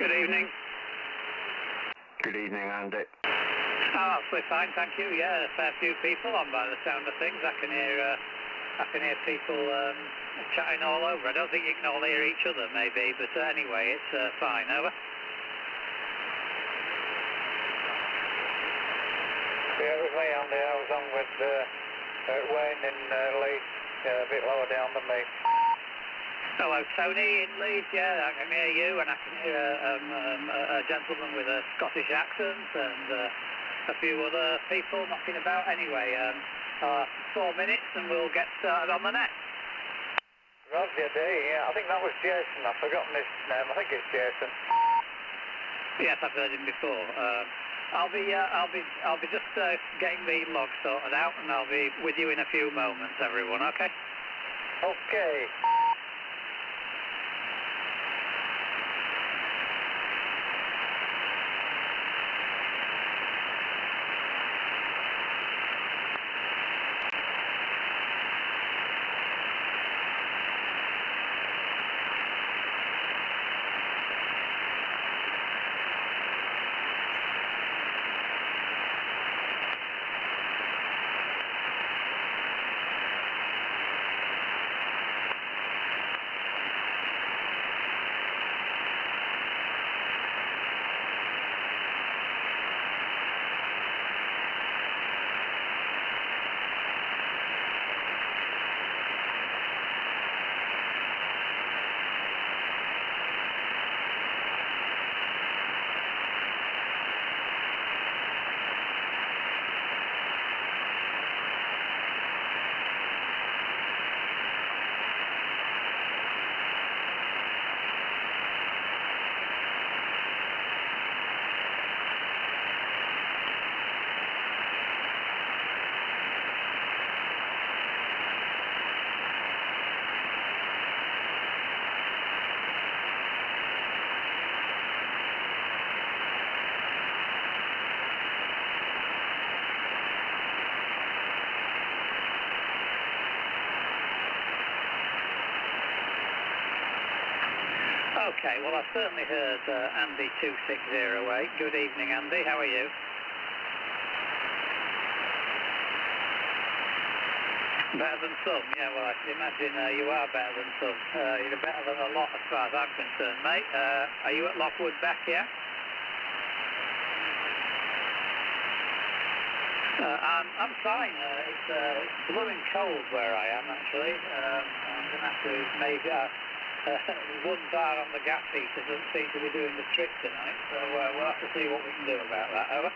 Good evening. Good evening, Andy. Oh, absolutely fine, thank you. Yeah, a fair few people on by the sound of things. I can hear people chatting all over. I don't think you can all hear each other, maybe, but anyway, it's fine. Over. Yeah, it was me, Andy. I was on with Wayne in Leeds, a bit lower down than me. Hello, Tony in Leeds. Yeah, I can hear you, and I can hear a gentleman with a Scottish accent and a few other people knocking about. Anyway, 4 minutes and we'll get started on the next. Roger, D. Yeah, I think that was Jason. I've forgotten his name. I think it's Jason. Yes, I've heard him before. I'll be just getting the log sorted out, and I'll be with you in a few moments, everyone. Okay. Okay. Okay, well, I've certainly heard Andy 2608. Good evening, Andy. How are you? Better than some? Yeah, well, I can imagine you are better than some. You're better than a lot as far as I'm concerned, mate. Are you at Lockwood Beck, yeah? I'm fine. It's blooming cold where I am, actually. I'm going to have to maybe... one bar on the gas heater doesn't seem to be doing the trick tonight, so we'll have to see what we can do about that. Over.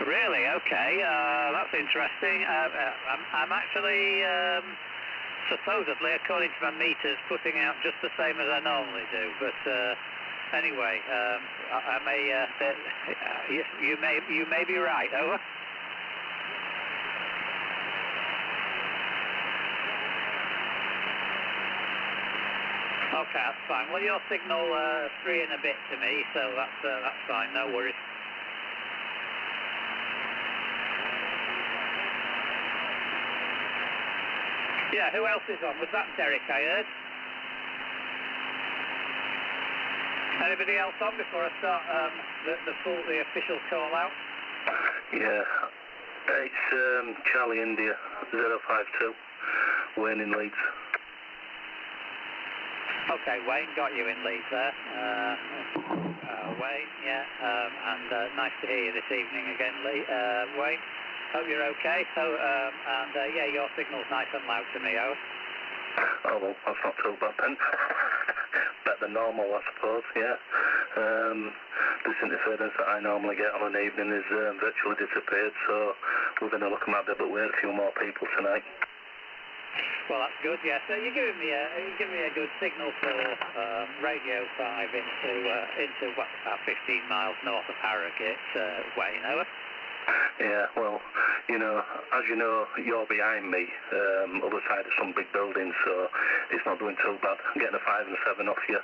Really? Okay. That's interesting. I'm actually supposedly, according to my meters, putting out just the same as I normally do, but anyway, I may. You may be right. Over. Okay, that's fine. Well, your signal 3 and a bit to me, so that's fine. No worries. Yeah, who else is on? Was that Derek I heard? Anybody else on before I start the official call out? Yeah, it's Charlie India 052, Wayne in Leeds. Okay, Wayne, got you in Leeds there. Wayne, yeah, and nice to hear you this evening again, Wayne. Hope you're okay. So, yeah, your signal's nice and loud to me, over. Oh, well, that's not too bad then. Better than normal, I suppose, yeah. This interference that I normally get on an evening is virtually disappeared, so we're going to look at it, but wait a few more people tonight. Well, that's good, yeah. So you're giving me a good signal for Radio 5 into what, about 15 miles north of Harrogate, Wayne, over. Yeah, well, you know, as you know, you're behind me, other side of some big buildings, so it's not doing too bad. I'm getting a 5 and 7 off you.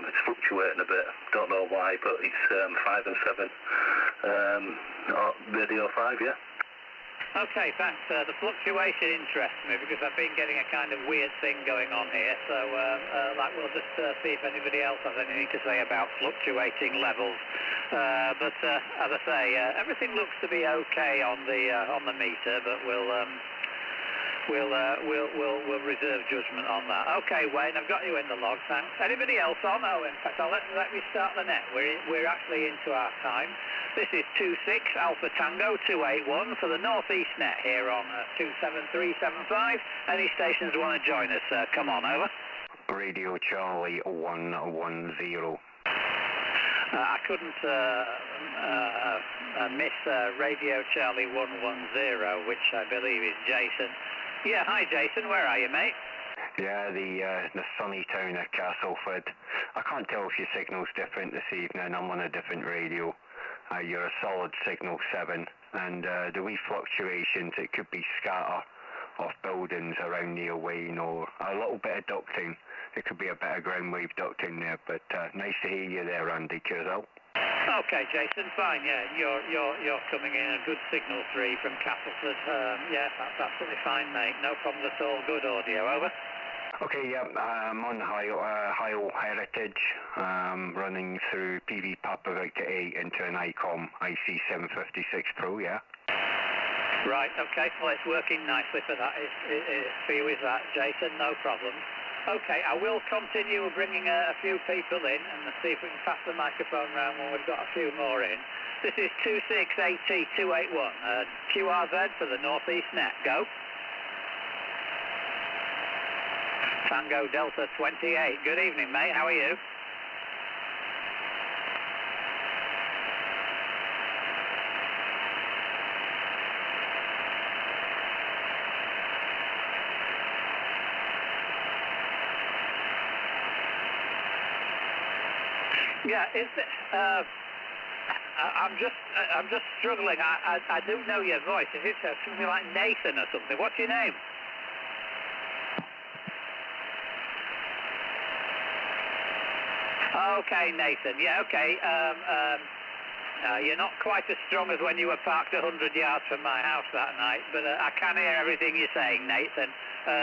It's fluctuating a bit, don't know why, but it's 5 and 7. Radio 5, yeah? Okay, thanks. The fluctuation interests me because I've been getting a kind of weird thing going on here. So, we'll just see if anybody else has anything to say about fluctuating levels. But as I say, everything looks to be okay on the meter, but we'll reserve judgment on that. Okay, Wayne, I've got you in the log. Thanks. Anybody else on? Oh, in fact, let me start the net. We're actually into our time. This is 26 Alpha Tango 281 for the northeast net here on 27375. Any stations want to join us? Come on, over. Radio Charlie 110. I couldn't miss Radio Charlie 110, which I believe is Jason. Yeah, hi Jason, where are you, mate? Yeah, the sunny town of Castleford. I can't tell if your signal's different this evening. I'm on a different radio. You're a solid signal 7, and the wee fluctuations, it could be scatter off buildings around near Wayne, or a little bit of ducting. It could be a bit of ground wave ducting there, but nice to hear you there, Andy. Cheers out. Okay, Jason, fine. Yeah, you're coming in a good signal 3 from Castleford. Yeah, that's absolutely fine, mate. No problem at all. Good audio. Over. Okay, yeah, I'm on Hyle Heritage, running through PV Papa Victor 8 into an Icom IC-756Pro, yeah? Right, okay, well it's working nicely for that, for you, is that, Jason? No problem. Okay, I will continue bringing a few people in and see if we can pass the microphone round when we've got a few more in. This is 26AT281, QRZ for the northeast net, go. Tango Delta 28. Good evening, mate. How are you? Yeah, I'm just struggling. I do know your voice. Is it something like Nathan or something? What's your name? Okay, Nathan. Yeah, okay. You're not quite as strong as when you were parked 100 yards from my house that night, but I can hear everything you're saying, Nathan.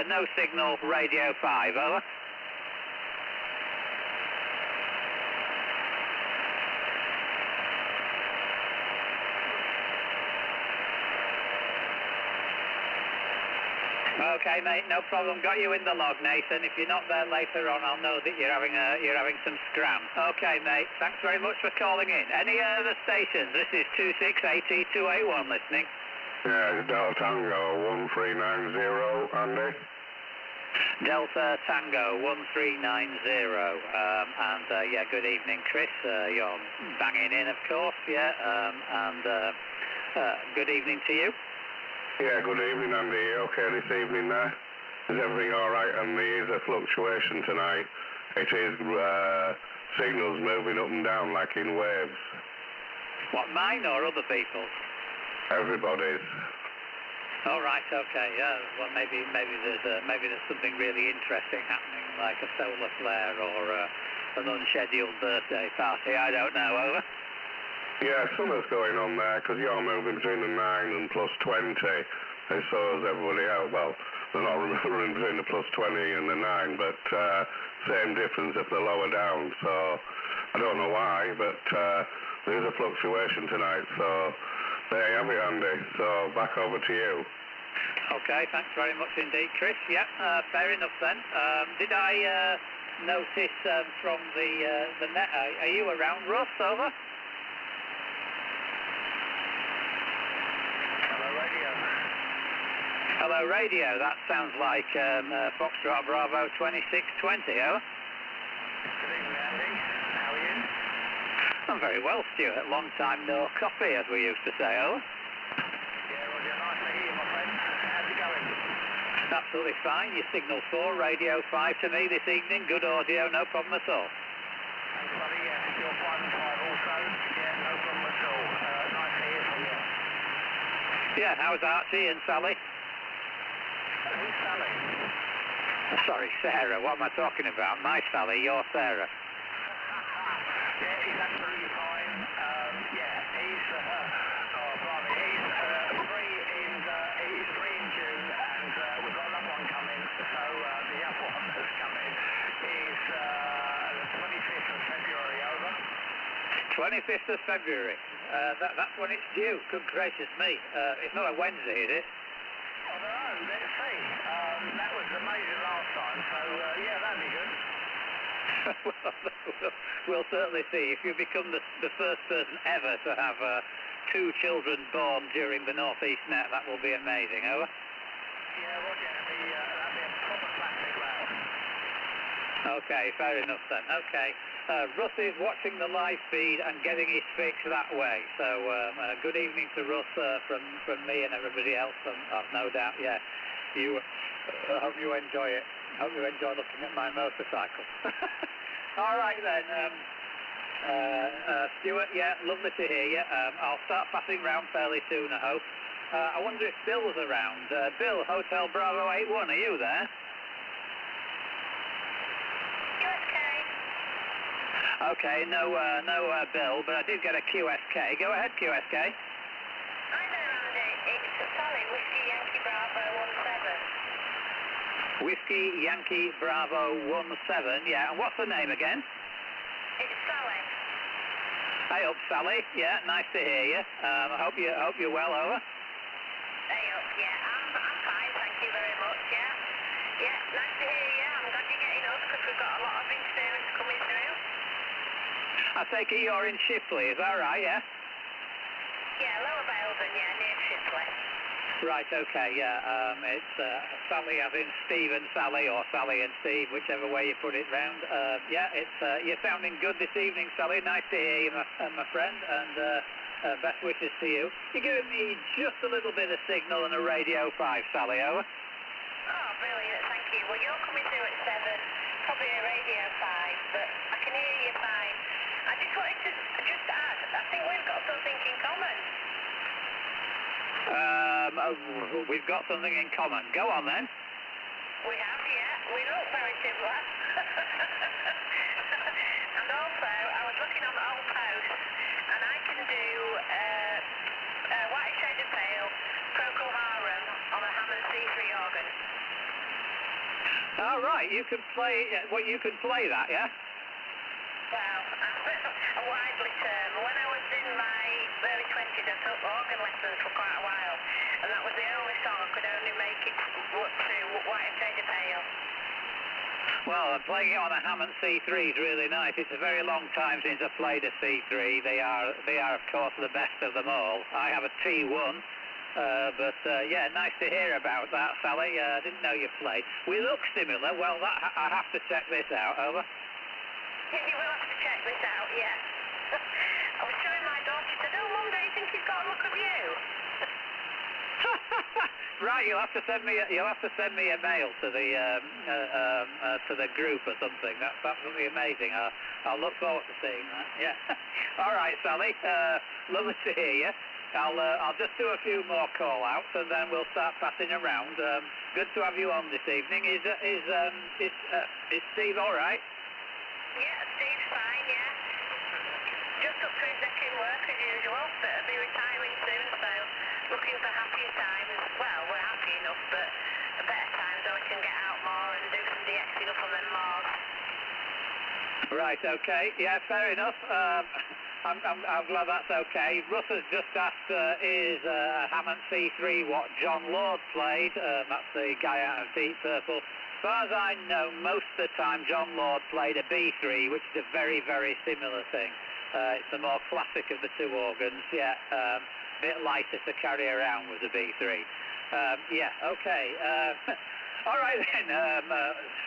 No signal, radio 5, over. Okay, mate, no problem. Got you in the log, Nathan. If you're not there later on, I'll know that you're having some scram. Okay, mate. Thanks very much for calling in. Any other stations? This is 26AT281 listening. Yeah, it's Delta Tango 1390, Andy. Delta Tango 1390. Yeah, good evening, Chris. You're banging in, of course, yeah. Good evening to you. Yeah, good evening, Andy. Okay this evening there? Is everything all right? And there is a fluctuation tonight. It is signals moving up and down like in waves. What, mine or other people's? Everybody's. All right, okay. Yeah. Well, maybe there's something really interesting happening, like a solar flare or an unscheduled birthday party. I don't know. Over. Yeah, something's going on there because you're moving between the 9 and plus 20, and so is everybody else. Well, they're not running between the plus 20 and the 9, but same difference if they're lower down. So I don't know why, but there's a fluctuation tonight. So there you have it, Andy. So back over to you. Okay, thanks very much indeed, Chris. Yeah, fair enough then. Did I notice from the net? Are you around, Russ? Over. Hello, radio. That sounds like Foxtrot Bravo 2620, over. Good evening, Andy. How are you? I'm very well, Stuart. Long time no coffee, as we used to say, over. Yeah, Roger. Nice to hear you, my friend. How's it going? Absolutely fine. Your signal 4, radio 5 to me this evening. Good audio, no problem at all. Thanks, buddy. Yeah, you're 5 and 5 also. Yeah, no problem at all. Nice to hear from you. Yeah, how's Archie and Sally? Who's Sally? Sorry, Sarah. What am I talking about? My Sally, your Sarah. Yeah, he's absolutely fine. Yeah, he's free in 25th of February. That's when it's due. Good gracious me. It's not a Wednesday, is it? I don't know, let's see. That was amazing last time, so yeah, that'd be good. Well, we'll certainly see. If you become the first person ever to have 2 children born during the North East Net, that will be amazing. Over? Yeah, well, that'd be a proper classic, that. Okay, fair enough then. Okay. Russ is watching the live feed and getting his fix that way. So good evening to Russ from me and everybody else. I've no doubt, yeah. I hope you enjoy it. I hope you enjoy looking at my motorcycle. All right then. Stuart, yeah, lovely to hear you. I'll start passing round fairly soon, I hope. I wonder if Bill's around. Bill, Hotel Bravo 81, are you there? Okay, no Bill, but I did get a QSK. Go ahead, QSK. Hi there, Andy. It's Sally, Whiskey Yankee Bravo 17. Whiskey Yankee Bravo 17, yeah. And what's the name again? It's Sally. Hey up, Sally. Yeah, nice to hear you. I hope you're well, over. Hey up, yeah. I'm fine, thank you very much, yeah. Yeah, nice to hear you. I'm glad you're getting us because we've got a lot of interference coming through. I take it you're in Shipley, is that right, yeah? Yeah, Lower Baildon, yeah, near Shipley. Right, okay, yeah. It's Sally as in Steve and Sally, or Sally and Steve, whichever way you put it round. Yeah, you're sounding good this evening, Sally. Nice to hear you, my friend, and best wishes to you. You're giving me just a little bit of signal and a Radio 5, Sally, over. Oh, brilliant, thank you. Well, you're coming through at 7, probably a Radio 5, but I can hear you fine. I just wanted to just add, I think we've got something in common. We've got something in common. Go on then. We have, yeah. We look very similar. And also, I was looking on the old post, and I can do White Shaded Pale, Procol Harum on a Hammond C3 organ. All right, you can play. You can play that, yeah. Well, a widely term. When I was in my early 20s, I took organ lessons for quite a while, and that was the only song I could only make it look to White Shaded Pale. Well, playing it on a Hammond C3 is really nice. It's a very long time since I played a C3. They are, of course, the best of them all. I have a T1, but yeah, nice to hear about that, Sally. I didn't know you played. We look similar. Well, I have to check this out. Over. You will have to check this out, yeah. I was showing my daughter, she said, oh, Mum, don't you think he's got a look of you? Right, you'll have to send me a mail to the group or something. That's absolutely amazing. I'll look forward to seeing that. Yeah. All right, Sally. Lovely to hear you. I'll just do a few more call outs and then we'll start passing around. Good to have you on this evening. Is Steve all right? Yeah, Steve's fine, yeah. Just up to his neck in work as usual, but he'll be retiring soon, so looking for happier times. Well, we're happy enough, but a better time so we can get out more and do some DXing up on them moors. Right, okay. Yeah, fair enough. I'm glad that's okay. Russ has just asked, is Hammond C3 what John Lord played? That's the guy out of Deep Purple. As far as I know, most of the time John Lord played a B3, which is a very, very similar thing. It's the more classic of the two organs, yeah. A bit lighter to carry around with the B3. Yeah, okay. All right then,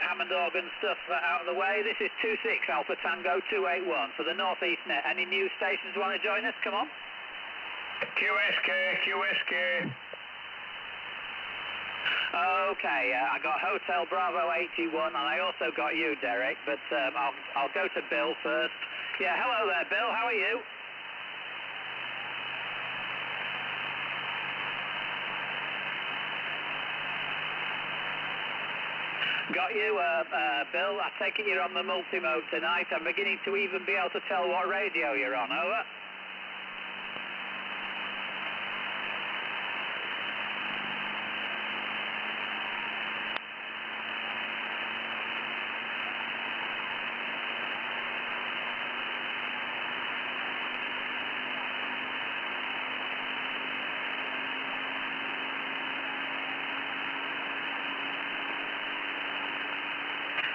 Hammond organ stuff out of the way. This is 26 Alpha Tango 281 for the North East Net. Any news stations want to join us? Come on. QSK. Okay, I got Hotel Bravo 81, and I also got you, Derek, but I'll go to Bill first. Yeah, hello there, Bill. How are you? Got you, Bill. I take it you're on the multi-mode tonight. I'm beginning to even be able to tell what radio you're on, over.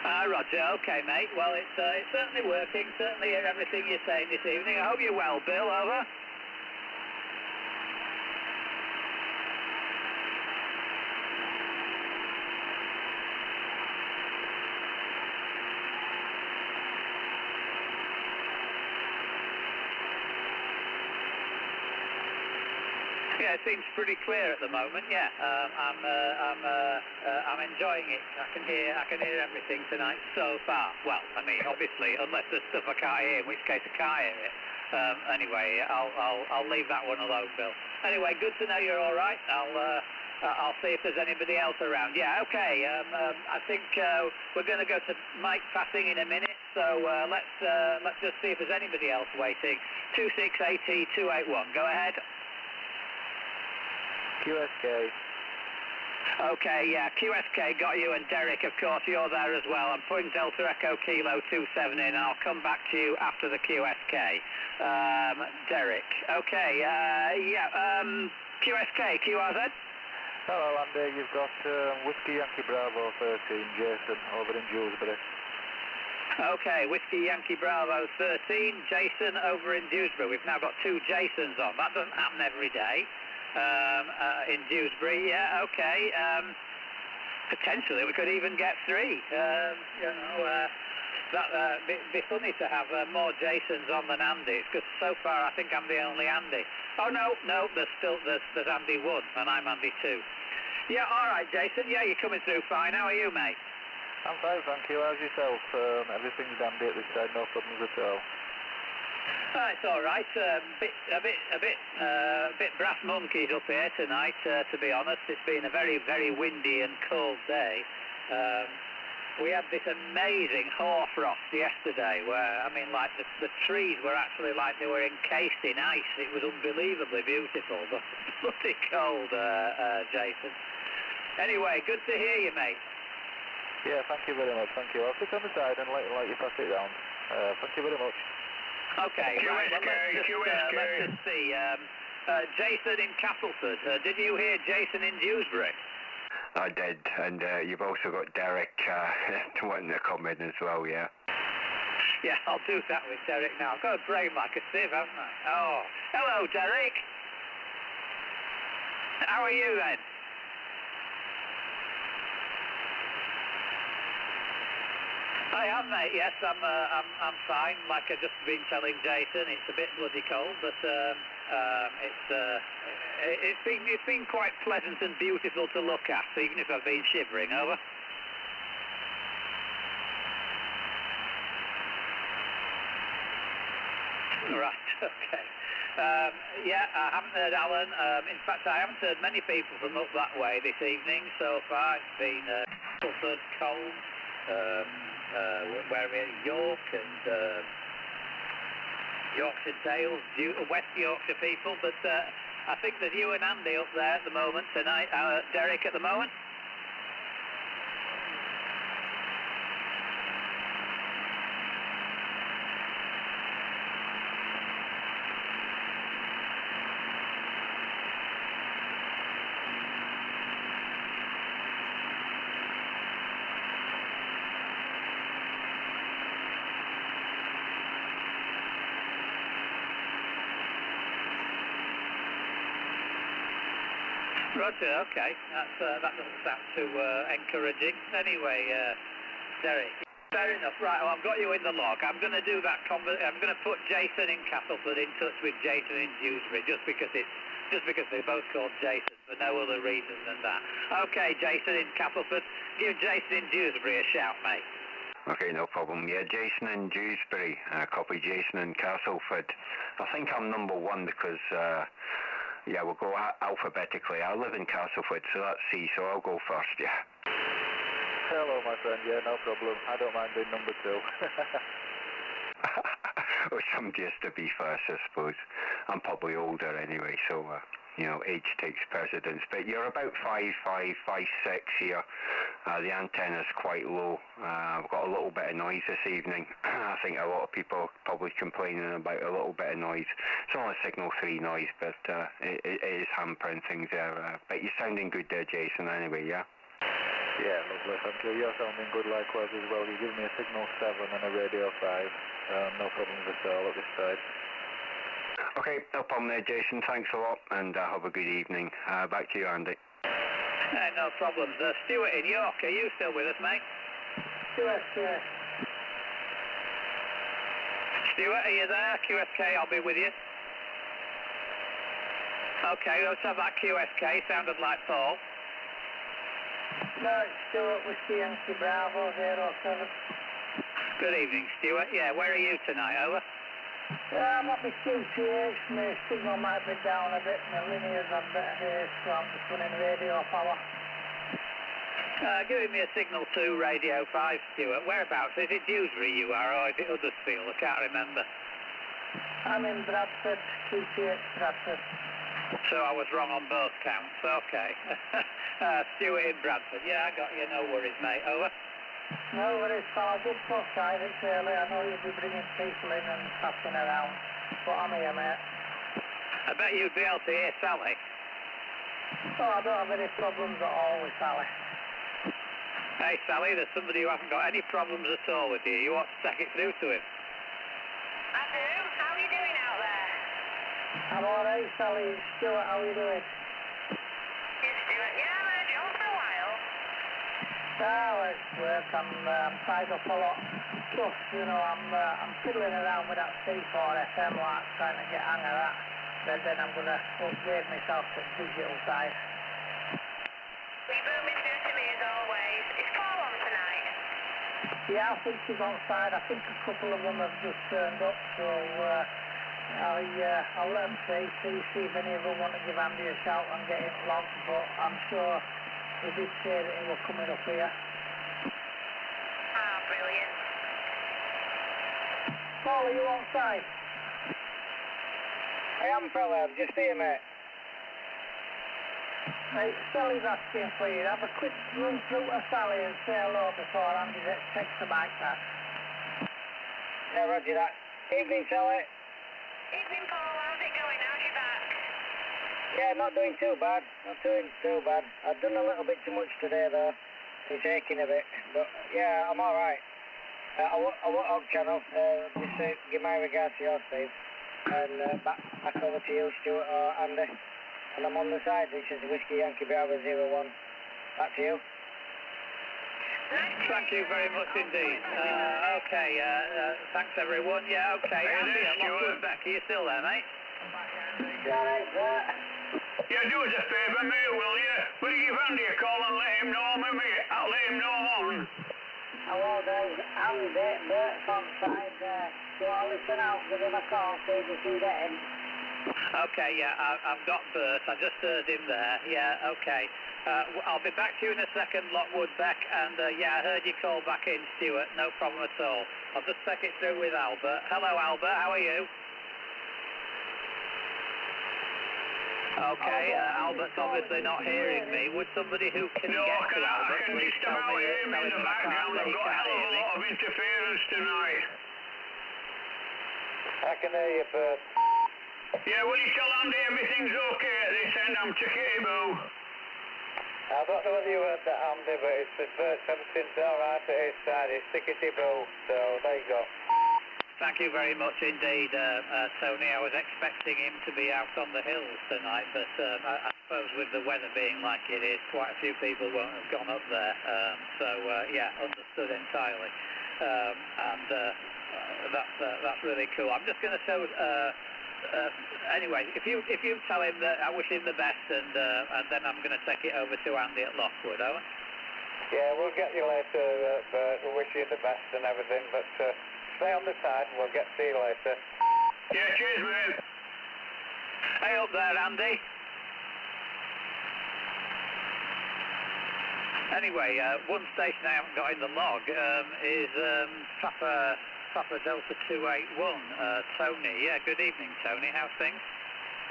Roger, okay, mate. Well, it's certainly working, certainly hear everything you're saying this evening. I hope you're well, Bill, over. Yeah, it seems pretty clear at the moment. Yeah, I'm enjoying it. I can hear everything tonight so far. Well, I mean, obviously, unless there's stuff I can't hear, in which case I can't hear it. Anyway, I'll leave that one alone, Bill. Anyway, good to know you're all right. I'll see if there's anybody else around. Yeah, okay. I think we're going to go to Mike passing in a minute. So let's just see if there's anybody else waiting. 26AT281. Go ahead. QSK. Okay, yeah, QSK got you, and Derek, of course, you're there as well. I'm putting Delta Echo Kilo 27 in. I'll come back to you after the QSK. Derek, okay, QSK, QRZ? Hello, Andy. You've got Whiskey Yankee Bravo 13, Jason, over in Dewsbury. Okay, Whiskey Yankee Bravo 13, Jason over in Dewsbury. We've now got two Jasons on. That doesn't happen every day. In Dewsbury, yeah, okay. Potentially we could even get three. That'd be funny to have more Jasons on than Andy's, because so far I think I'm the only Andy. Oh no, there's Andy 1 and I'm Andy 2. Yeah, all right, Jason. Yeah, you're coming through fine. How are you, mate? I'm fine, thank you. How's yourself? Everything's dandy at this side, no problems at all. It's all right. A bit brass monkeys up here tonight. To be honest, it's been a very, very windy and cold day. We had this amazing hoarfrost yesterday, where I mean, like the trees were actually like they were encased in ice. It was unbelievably beautiful, but bloody cold, Jason. Anyway, good to hear you, mate. Yeah, thank you very much. Thank you. I'll sit on the side and let you pass it round. Thank you very much. Okay, right, well, let's just see. Jason in Castleford. Did you hear Jason in Dewsbury? I did, and you've also got Derek wanting to come in as well, yeah? Yeah, I'll do that with Derek now. I've got a brain like a sieve, haven't I? Oh, hello, Derek. How are you, then? I am, mate. Yes, I'm fine. Like I've just been telling Jason, it's a bit bloody cold, but it's been quite pleasant and beautiful to look at, even if I've been shivering. Over. Right. Okay. Yeah, I haven't heard Alan. In fact, I haven't heard many people from up that way this evening so far. It's been Castleford, Colne. Where we're York and Yorkshire Dales, West Yorkshire people, but I think there's you and Andy up there at the moment tonight, Derek at the moment. Roger, okay. That doesn't sound too encouraging. Anyway, Derek, fair enough. Right, well, I've got you in the log. I'm going to do that. I'm going to put Jason in Castleford in touch with Jason in Dewsbury, just because they're both called Jason, for no other reason than that. Okay, Jason in Castleford. Give Jason in Dewsbury a shout, mate. Okay, no problem. Yeah, Jason in Dewsbury. Copy Jason in Castleford. I think I'm number 1 because... yeah, we'll go alphabetically. I live in Castleford, so that's C, so I'll go first, yeah. Hello, my friend. Yeah, no problem. I don't mind being number 2. Or some just to be first, I suppose. I'm probably older anyway, so, age takes precedence. But you're about 5'5", 5'6" here. The antenna's quite low. I've got a little bit of noise this evening. I think a lot of people are probably complaining about a little bit of noise. It's only signal 3 noise, but it is hampering things there. But you're sounding good there, Jason, anyway, yeah? Yeah, lovely, thank you. You're sounding good likewise as well. You give me a signal 7 and a radio 5. No problems at all at this side. Okay, no problem there, Jason. Thanks a lot, and have a good evening. Back to you, Andy. No problems. Stuart in York, are you still with us, mate? Stuart, Stuart, are you there? QSK, I'll be with you. Okay, let's have that QSK. Sounded like Paul. No, it's Stuart, Whiskey Yankee Bravo 07. Good evening, Stuart. Yeah, where are you tonight? Over? I'm up at QTH. My signal might be down a bit. My linears are better here, so I'm just running radio power. Giving me a signal 2, radio 5, Stuart. Whereabouts? Is it Dewsbury you are, or is it Huddersfield? I can't remember. I'm in Bradford, QTH Bradford. So I was wrong on both counts. Okay. Stuart in Bradford. Yeah, I got you. No worries, mate. Over. No worries, pal. Good talk, guys. It's early. I know you'll be bringing people in and passing around. But I'm here, mate. I bet you'd be able to hear Sally. Oh, I don't have any problems at all with Sally. Hey, Sally, there's somebody who hasn't got any problems at all with you. You want to take it through to him? I do. How are you doing out there? I'm alright, Sally. Stuart, how are you doing? Yes, Stuart. Yeah, I've heard you on for a while. Oh, it's work. I'm tied up a lot. Plus, you know, I'm fiddling around with that C4 FM, like, trying to get hang of that. Then I'm going to upgrade myself to the digital side. You're booming through to me as always. Is Paul on tonight? Yeah, I think he's on side. I think a couple of them have just turned up, so I'll let them see if any of them want to give Andy a shout and get it logged, but I'm sure he did say that he was coming up here. Ah, brilliant. Paul, are you on side? I am, fella. I'm just here, mate. Right, Sally's asking for you. Have a quick run through to Sally and say hello before Andy takes the mic back. Yeah, roger that. Evening, Sally. Evening, Paul. How's it going? How's your back? Yeah, not doing too bad. Not doing too bad. I've done a little bit too much today, though. It's aching a bit. But, yeah, I'm all right. I won't off channel. Just give my regards to your Steve. And back over to you, Stuart or Andy. And I'm on the side, which is Whiskey Yankee Bravo 01. Back to you. Thank you very much indeed. Okay, thanks everyone. Yeah, okay. Andy, Stuart. Back. Are you still there, mate? Yeah, do us a favour, mate, will you? Will you give Andy a call and let him know, maybe? I'll let him know I'm on. Hello, guys. Andy, Bert's on side there. So I'll listen out, give him a call, see if you can get him. Okay, yeah, I've got Bert. I just heard him there. Yeah, okay. I'll be back to you in a second, Lockwood Beck. And, yeah, I heard you call back in, Stuart. No problem at all. I'll just take it through with Albert. Hello, Albert. How are you? Okay, Albert's obviously not hearing me. Would somebody who can get to Albert please tell me in the background. I've got a hell of a lot of interference tonight. I can hear you, Bert. Yeah, will you tell Andy everything's okay at this end? I'm tickety-boo. I don't know whether you heard that, Andy, but it's Bert. Everything's all right at his side. It's tickety-boo. So there you go. Thank you very much indeed, Tony. I was expecting him to be out on the hills tonight, but I suppose with the weather being like it is, quite a few people won't have gone up there. Yeah, understood entirely. That's really cool. I'm just going to show. Anyway, if you tell him that I wish him the best, and then I'm going to take it over to Andy at Lockwood. Over. Yeah, we'll get you later, Bert. We'll wish you the best and everything, but. Stay on the side and we'll get to you later. Yeah, cheers, mate. Hey up there, Andy. Anyway, one station I haven't got in the log is Papa Delta 281, Tony. Yeah, good evening, Tony. How's things?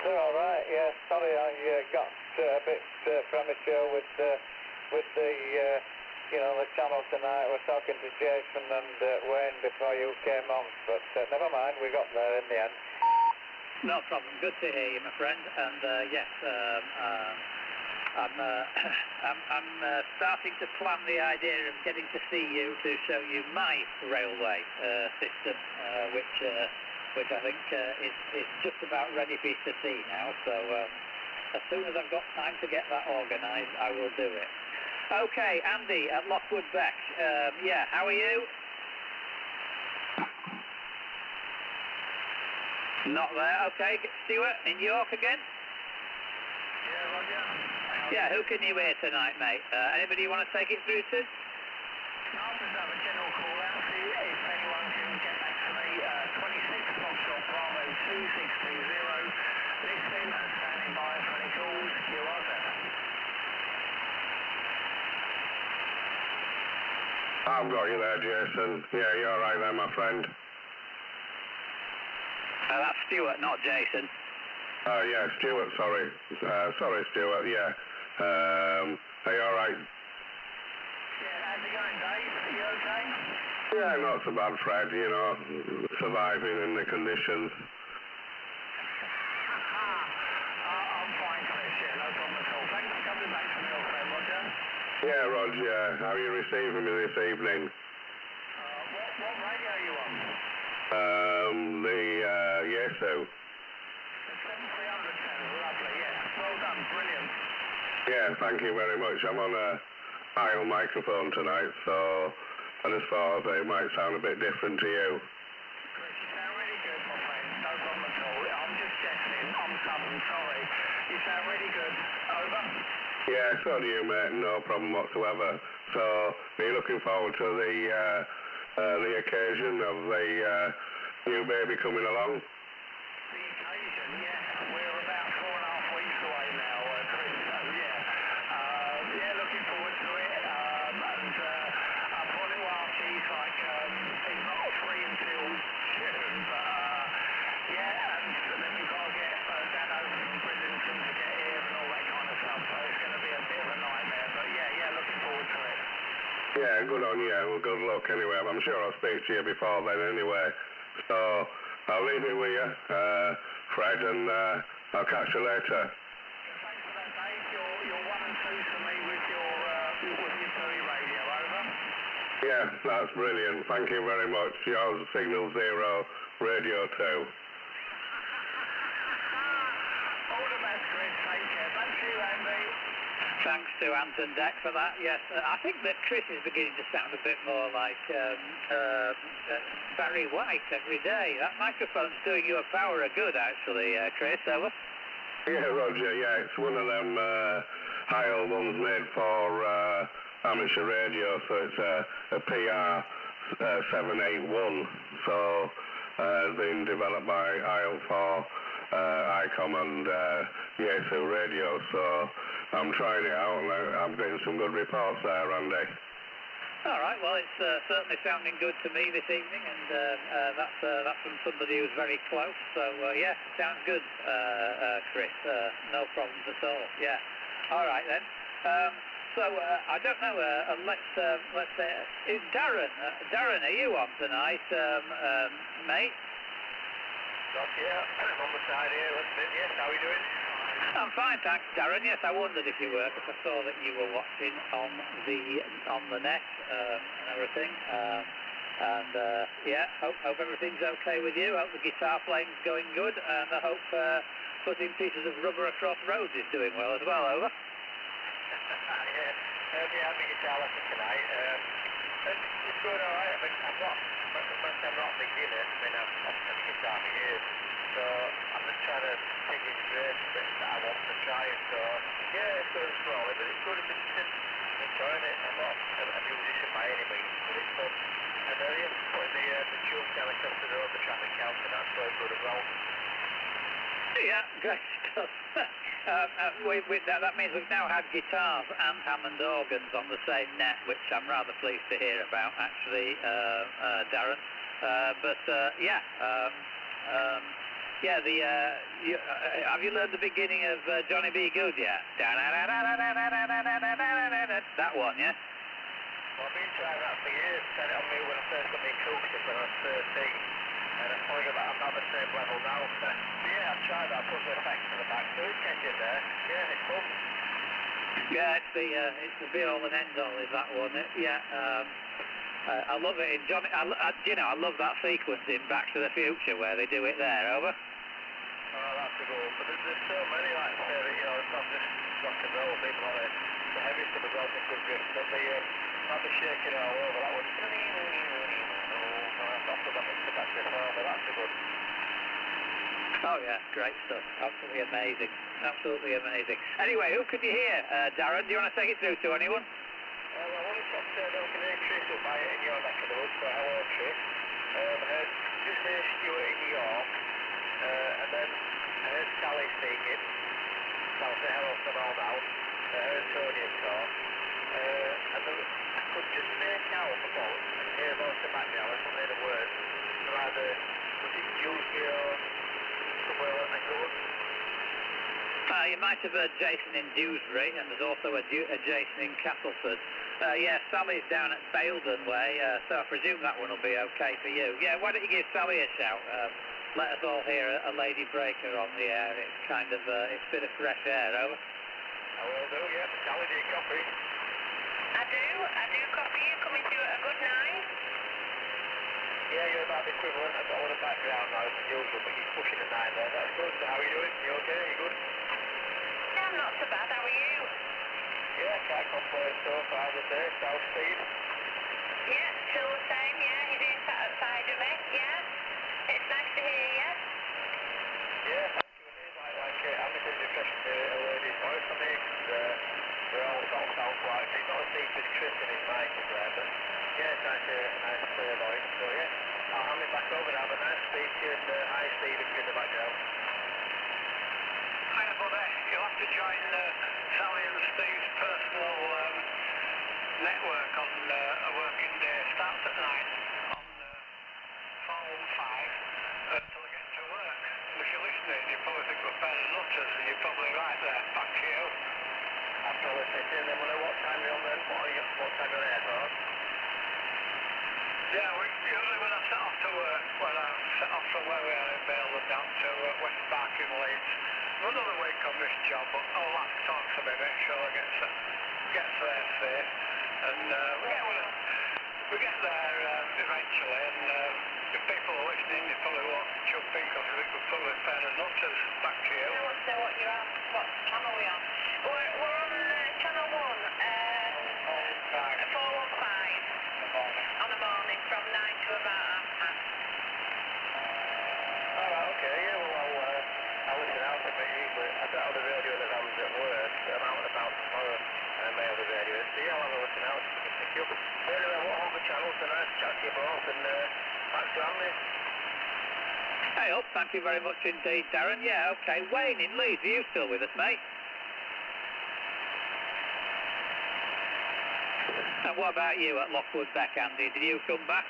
They're all right, yeah. Sorry I got a bit premature with the the channel tonight. We're talking to Jason and Wayne before you came on, but never mind, we got there in the end. No problem. Good to hear you, my friend. And yes, I'm starting to plan the idea of getting to see you to show you my railway system, which I think is just about ready for you to see now. So as soon as I've got time to get that organised, I will do it. Okay, Andy at Lockwood Beck. Yeah, how are you? Not there. Okay, Stuart in York again. Yeah, Roger. Yeah, who can you hear tonight, mate? Anybody you want to take it through to? No, just have a general call out, see if anyone can get back to me. 26 Foxtrot Bravo 2620, listening and standing by for any calls. You are there. I've got you there, Jason. Yeah, you're all right there, my friend. That's Stuart, not Jason. Oh, yeah, Stuart, sorry. Sorry, Stuart, yeah. Are you all right? Yeah, how's it going, Dave? Are you okay? Yeah, not so bad, Fred, you know, surviving in the conditions. I'm fine, Chris, yeah, no problem at all. Thanks for coming back to me, old friend, Roger. Yeah, Roger, how are you receiving me this evening? What radio are you on? Yeso. The 7300 sounds lovely, yeah. Well done, brilliant. Yeah, thank you very much. I'm on a aisle microphone tonight, so I just thought they might sound a bit different to you. Chris, you sound really good, my friend. No problem at all. I'm just jesting. I'm southern, sorry. You sound really good. Over? Yeah, so do you, mate. No problem whatsoever. So, are you looking forward to the occasion of the new baby coming along? The occasion, yeah. We're about 4.5 weeks away now, Chris. So, yeah. Yeah, looking forward to it. And our poor little Archie's like, he's not free until June, but yeah, and then we've got to get Dad over from Bridlington to get here and all that kind of stuff. So it's going to be a bit of a nightmare. But yeah, looking forward to it. Yeah, good on you. Well, good luck anyway. I'm sure I'll speak to you before then anyway. So, I'll leave it with you, Fred, and I'll catch you later. Thanks for that, Dave. You're 1 and 2 for me with your Surrey radio, over. Yeah, that's brilliant. Thank you very much. Yours, Signal 0, Radio 2. All the best, Chris. Take care. Thanks to you, Andy. Thanks to Anton Deck for that. Yes, I think that Chris is beginning to sound a bit more like Barry White every day. That microphone's doing you a power of good, actually, Chris. Over. Yeah, Roger, yeah, it's one of them high-old ones made for amateur radio, so it's a PR 781. So it's been developed by IEL for Icom and Yeso Radio, so I'm trying it out and I'm getting some good reports there, Andy. All right, well, it's certainly sounding good to me this evening, and that's from somebody who's very close. So, yeah, sounds good, Chris. No problems at all. Yeah. All right, then. So, I don't know, let's say, is Darren, are you on tonight, mate? Yeah, I'm on the side here. Yes, how are you doing? I'm fine, thanks, Darren. Yes, I wondered if you were, because I saw that you were watching on the net and everything. Yeah, hope everything's okay with you. Hope the guitar playing's going good, and I hope putting pieces of rubber across roads is doing well as well. Over. Yeah, I had my guitar lesson tonight. It's going all right. I mean, I'm not a beginner. I mean, I've played guitar for years, so I'm just trying to pick in straight bits that I want to try. So yeah, it's going slowly, but it's good. I'm enjoying it. I'm not a musician by any means, but it's fun. And yeah, putting the tune down across the road, the traffic counts, and that's very good as well. Yeah, great stuff. That means we've now had guitars and Hammond organs on the same net, which I'm rather pleased to hear about, actually, Darren. Have you learned the beginning of Johnny B. Good yet? That one, yeah? Well, I've been trying that for years. Had it on me when I first got my acoustic when I was 13. And I find that I'm not at the same level now. Yeah, I've tried that, put the effects in the back, so it's getting there. Yeah, it's fun. Yeah, it's the be-all and end-all, is that one? Yeah, I love it in Johnny. I love that sequence in Back to the Future where they do it there. Over. Oh, that's a good one. But there's so many, like I say, that, you know, it's not just rock and roll, people on it. The heavy stuff as well, some good riffs, but the shaking it all over, that was... That's a good. Oh yeah, great stuff. Absolutely amazing. Absolutely amazing. Anyway, who could you hear, Darren? Do you want to take it through to anyone? Well, I want to talk to Trish up by in your neck of the woods, so hello Trish. Just heard Stuart in York, and then I heard Sally speaking. So I'll say hello to them all now. I heard Tony, of course. And then I could just make out a voice and hear a voice in the background. I couldn't hear the words. So either was it Dewsbury or somewhere along that road? You might have heard Jason in Dewsbury, and there's also a Jason in Castleford. Yeah, Sally's down at Baildon Way, so I presume that one will be okay for you. Yeah, why don't you give Sally a shout? Let us all hear a lady breaker on the air. It's kind of, it's a bit of fresh air, over. I will do, yeah. Sally, do you copy? I do copy you. Coming through at a good 9. Yeah, you're about the equivalent. I've got all the background now as usual, but you're pushing a 9 there. That's good. So how are you doing? You okay? You good? Yeah, I'm not so bad. How are you? Yeah, can't complain so far the day. South speed. Yeah, still the same. Yeah, you're being sat outside of me. Yeah, it's nice to hear you. Yeah, thank you. It is I'm a good impression to a lady's voice for me. We're all sound quite. It's not as deep as Chris in his mic is there, but yeah, it's nice clear voice. So yeah, I'll hand it back over now. But nice to speak to you, and hi Stephen in the background. Hi, buddy. You'll have to join Sally and Steve's personal network on a working day. Starts at 9 on 415 until I get to work. And if you're listening, you probably think we're fair and nutters, and you're probably right there. Back to you. I'm still listening to you. Then what time are you on then? What time are you on air for? Yeah, usually when I set off to work, when I set off from where we are in Baildon down to West Park in Leeds, another week on this job, but I'll have to talk to me, make sure I get there safe. And we get there eventually, and if people are listening, they probably won't jump in because we could probably fair and nutters. Back to you. I want to know what you're on, what channel we're on. We're on channel 1, 415 on the morning from 9 to about 10:30. Alright, okay, yeah, well, I'll listen out a bit usually. I don't have the radio that I'm at work, but I'm out and about tomorrow, and I may have the radio. So yeah, I'll have a listen out, pick you up. Anyway, I won't hold the channel, so nice to chat to you both, and thanks for having me. Hey up, thank you very much indeed, Darren. Yeah, okay. Wayne in Leeds, are you still with us, mate? And what about you at Lockwood Beck, Andy? Did you come back?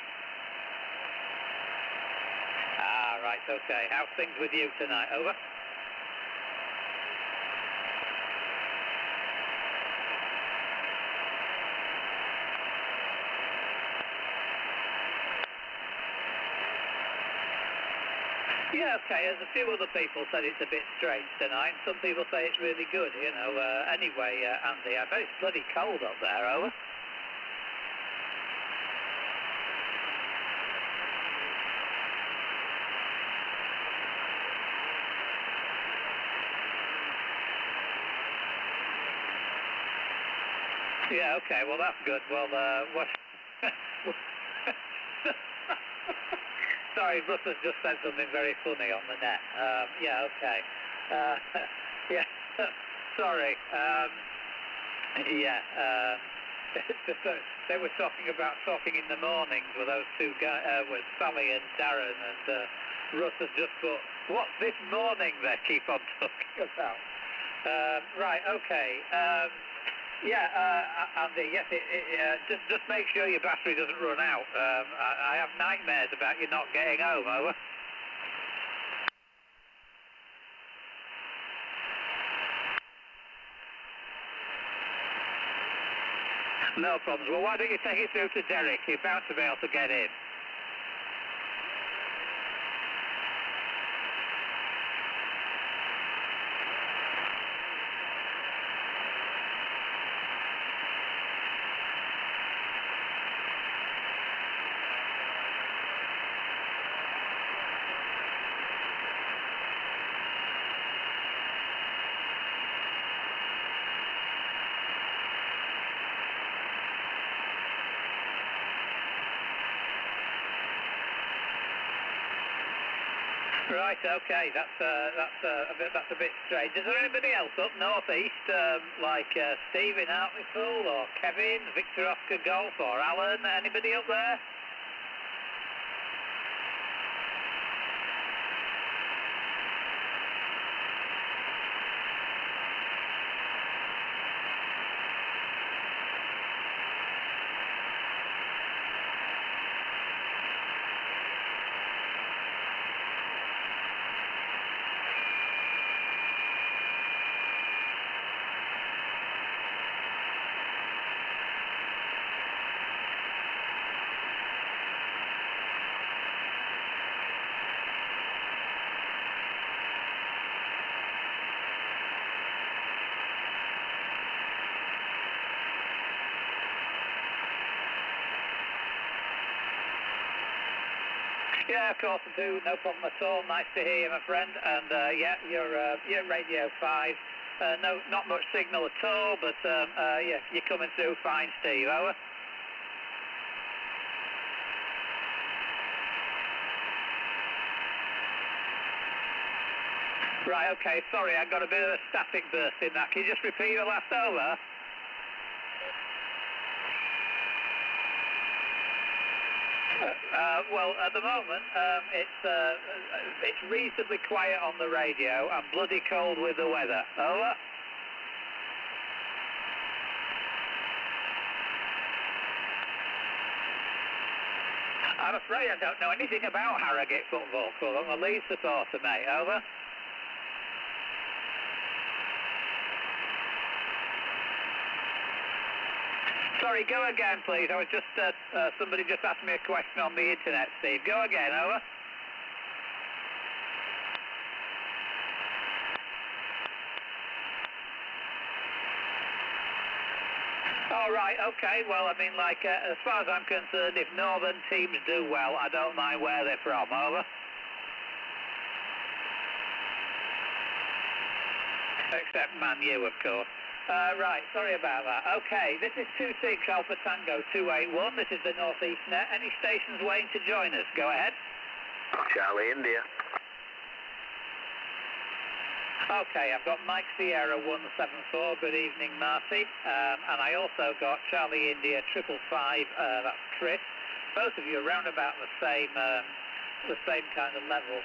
Ah, right, okay. How's things with you tonight? Over? Yeah, okay, as a few other people said it's a bit strange tonight. Some people say it's really good, you know. Anyway, Andy, I bet it's bloody cold up there, over? Yeah, okay, well, that's good. Well, what... Sorry, Russ has just said something very funny on the net. Yeah, okay. Yeah, sorry. Yeah, they were talking about talking in the mornings with those two guys, with Sally and Darren, and Russ has just put, what's this morning they keep on talking about? Right, okay. Yeah, Andy, yes, just make sure your battery doesn't run out. I have nightmares about you not getting home, over. No problems. Well, why don't you take it through to Derek? You're bound to be able to get in. Right, okay, that's a bit strange. Is there anybody else up northeast, like Steve in Hartlepool, or Kevin, Victor Oscar Golf, or Alan? Anybody up there? Yeah, of course I do. No problem at all. Nice to hear you, my friend. And yeah, you're Radio 5. No, not much signal at all, but yeah, you're coming through fine, Steve. Over. Right, okay, sorry, I got a bit of a static burst in that. Can you just repeat your last over? Well, at the moment, it's reasonably quiet on the radio and bloody cold with the weather. Over. I'm afraid I don't know anything about Harrogate Football Club. I'm a Leeds supporter, mate. Over. Sorry, go again, please. I was just, somebody just asked me a question on the internet, Steve. Go again, over. All right, okay. Well, I mean, like, as far as I'm concerned, if northern teams do well, I don't mind where they're from. Over. Except Man U, of course. Right, sorry about that. Okay, this is 26 Alpha Tango 281. This is the Northeast Net. Any stations waiting to join us? Go ahead. Charlie India. Okay, I've got Mike Sierra 174. Good evening, Marty. And I also got Charlie India 555. That's Chris. Both of you are around about the same kind of level,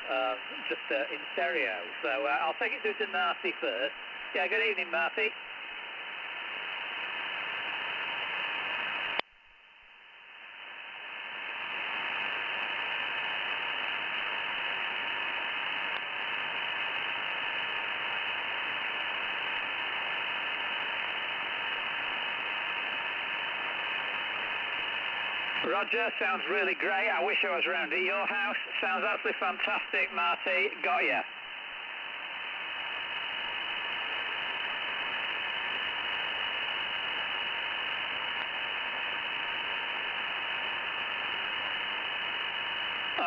just in stereo. So I'll take it through to Marty first. Yeah, good evening, Marty. Roger, sounds really great. I wish I was around at your house. Sounds absolutely fantastic, Marty. Got ya.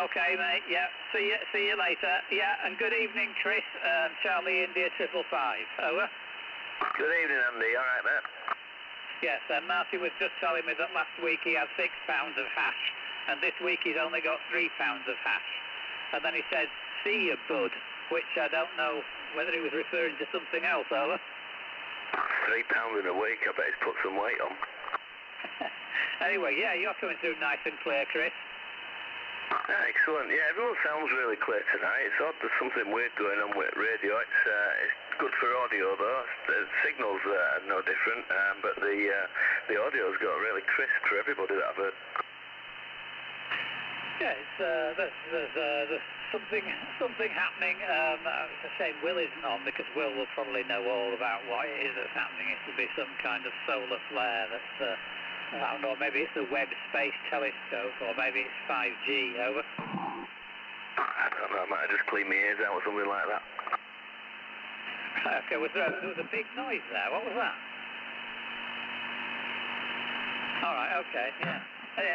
Okay, mate. Yeah. See you later. Yeah, and good evening, Chris. Charlie India 555. Over. Good evening, Andy. All right, mate? Yes, Marty was just telling me that last week he had 6 pounds of hash, and this week he's only got 3 pounds of hash. And then he said, "See you, bud," which I don't know whether he was referring to something else. Over. £3 in a week. I bet he's put some weight on. Anyway, yeah, you're coming through nice and clear, Chris. Excellent. Yeah, everyone sounds really clear tonight. It's odd, there's something weird going on with radio. It's good for audio though. The signals are no different, but the audio's got really crisp for everybody that I've heard. Yeah, there's something happening. It's a shame Will isn't on, because Will will probably know all about what it is that's happening. It'll be some kind of solar flare that's. I don't know, maybe it's the Webb Space Telescope, or maybe it's 5G, over. I don't know, I might have just cleaned my ears out or something like that. Okay, there was a big noise there. What was that? All right, okay, yeah.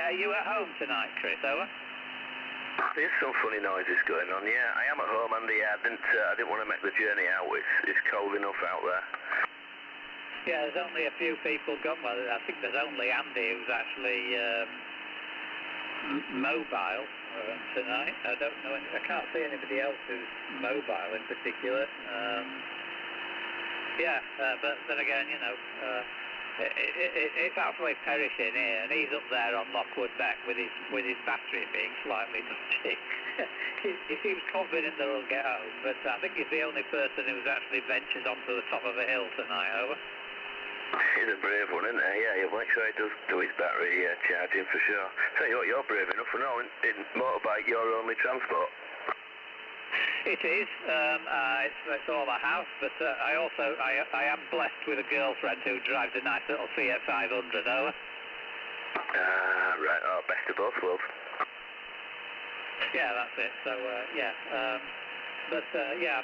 Are you at home tonight, Chris, over? There's some funny noises going on, yeah. I am at home, Andy. I didn't want to make the journey out. It's cold enough out there. Yeah, there's only a few people gone. Well, I think there's only Andy who's actually mobile tonight. I don't know. I can't see anybody else who's mobile in particular. But then again, you know, it's absolutely perishing here, and he's up there on Lockwood Beck with his battery being slightly dodgy. he seems confident that he'll get home, but I think he's the only person who's actually ventured onto the top of a hill tonight. Over. He's a brave one, isn't he? Yeah, he'll make sure he does do his battery charging for sure. Tell you what, you're brave enough for now. In motorbike, your only transport. It is. It's all I have, but I am blessed with a girlfriend who drives a nice little Fiat 500. Over. Right. Oh, best of both worlds. Yeah, that's it. So I'm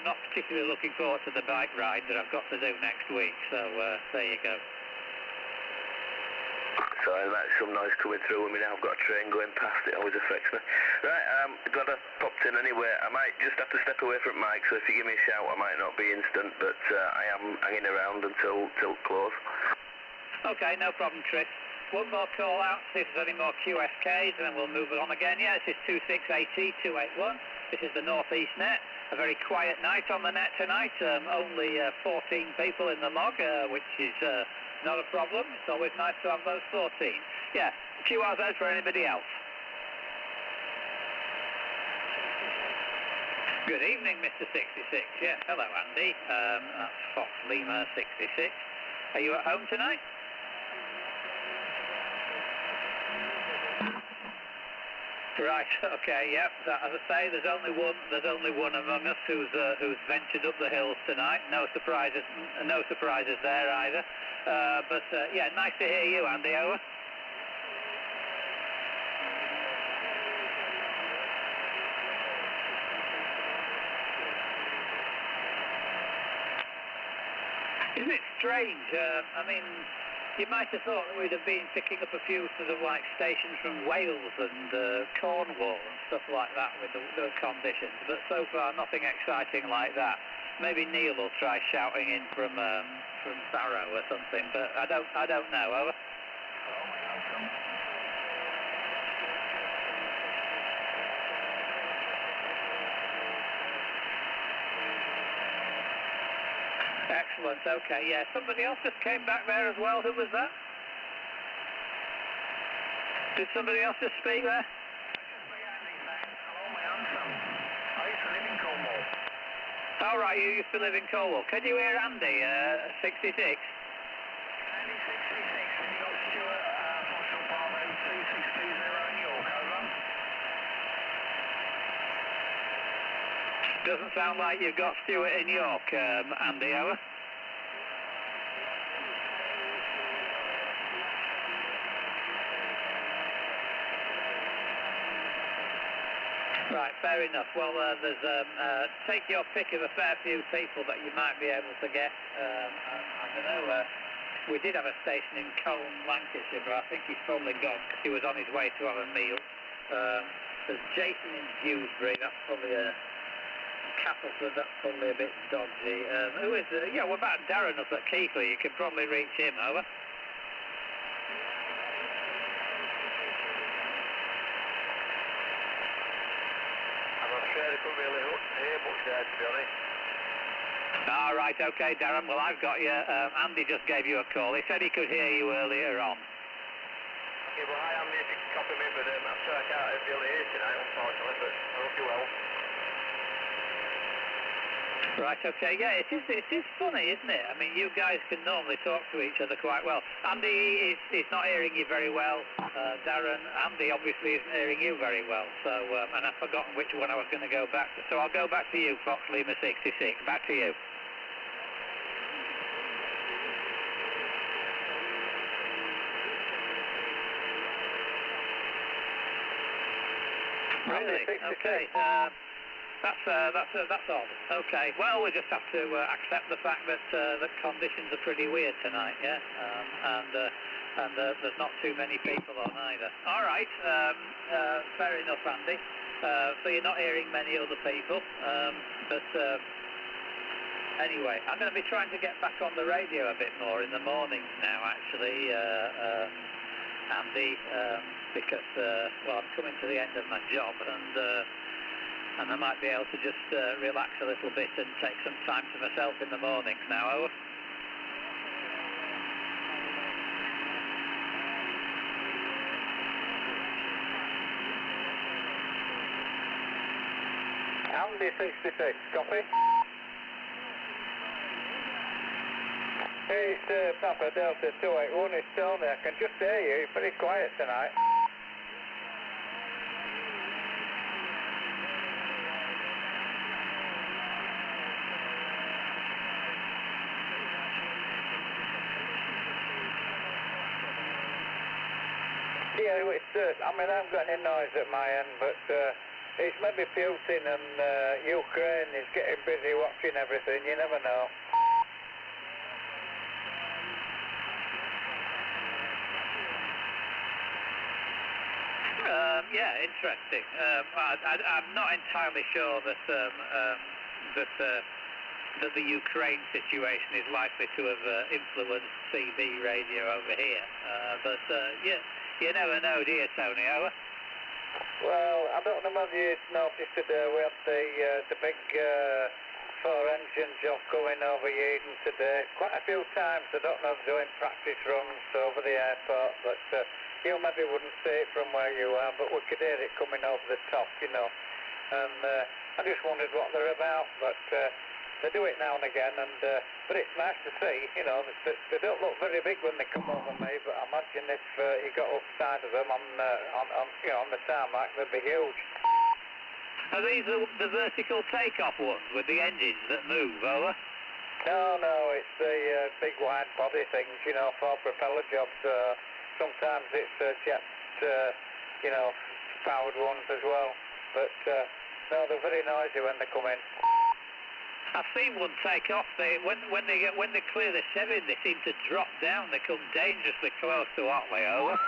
not particularly looking forward to the bike ride that I've got to do next week. So there you go. So that's some noise coming through. I mean, I've got a train going past. It always affects me. Right, glad I popped in anyway. I might just have to step away from Mike, so if you give me a shout, I might not be instant, but I am hanging around until close. Okay, no problem, Chris. One more call out, see if there's any more QSKs, and then we'll move on again. Yeah, this is 26AT281. This is the Northeast Net. A very quiet night on the net tonight. Only 14 people in the log, which is not a problem. It's always nice to have those 14. Yeah, QR's out for anybody else. Good evening, Mr. 66. Yeah, hello, Andy. That's Fox Lima 66. Are you at home tonight? Right. Okay. Yep. As I say, there's only one among us who's ventured up the hills tonight. No surprises there either. But yeah, nice to hear you, Andy. Over. Isn't it strange? I mean, you might have thought that we'd have been picking up a few sort of like stations from Wales and Cornwall and stuff like that with the conditions, but so far nothing exciting like that. Maybe Neil will try shouting in from Barrow or something, but I don't know. Over. Excellent, okay, yeah. Somebody else just came back there as well. Who was that? Did somebody else just speak there? All right, you used to live in Cornwall. Can you hear Andy, 66? Andy 66, have you got Stuart, Foxtrot Bravo 2620 in York, over? Doesn't sound like you've got Stuart in York, Andy, over. Right, fair enough. Well, there's take your pick of a fair few people that you might be able to get. I don't know. We did have a station in Colne, Lancashire, but I think he's probably gone because he was on his way to have a meal. There's Jason in Dewsbury. That's probably a Castleford. That's probably a bit dodgy. Who is it? Yeah, what about Darren up at Keighley? You can probably reach him. Over. I couldn't really hear much there, to be honest. All right, okay, Darren. Well, I've got you. Andy just gave you a call. He said he could hear you earlier on. Yeah, well, hi, Andy, if you can copy me, but I'm sorry I can't really hear tonight, unfortunately, but I hope you will. Right, okay, yeah, it is funny, isn't it? I mean, you guys can normally talk to each other quite well. Andy is not hearing you very well. Darren, Andy obviously isn't hearing you very well. So, and I've forgotten which one I was going to go back to. So I'll go back to you, Fox Lima 66. Back to you. Really? Okay. That's odd. Okay, well, we just have to accept the fact that the conditions are pretty weird tonight, yeah, and there's not too many people on either. All right, fair enough, Andy. So you're not hearing many other people, but anyway, I'm going to be trying to get back on the radio a bit more in the mornings now, actually. Andy, because well, I'm coming to the end of my job, and I might be able to just relax a little bit and take some time to myself in the mornings now. Over. Andy 66, copy. Hey, it's Papa Delta 281, it's Tony. I can just hear you, you're pretty quiet tonight. Yeah, it's, I mean, I haven't got any noise at my end, but it's maybe Putin and Ukraine is getting busy watching everything, you never know. Yeah, interesting. I'm not entirely sure that that the Ukraine situation is likely to have influenced CB radio over here. But yeah, you never know, do you, Tony? Over. Well, I don't know whether you noticed today we had the big 4-engine job going over Eden today. Quite a few times. I don't know if they're doing practice runs over the airport, but you maybe wouldn't see it from where you are, but we could hear it coming over the top, you know. And I just wondered what they're about, but they do it now and again, and but it's nice to see, you know. They don't look very big when they come over me, but I imagine if you got upside of them on you know, on the tarmac, they'd be huge. Are these the vertical takeoff ones with the engines that move, over? No, it's the big wide body things, you know, for propeller jobs. Sometimes it's jet, you know, powered ones as well. But no, they're very noisy when they come in. I've seen one take off. When they clear the 7, they seem to drop down. They come dangerously close to Otley, over.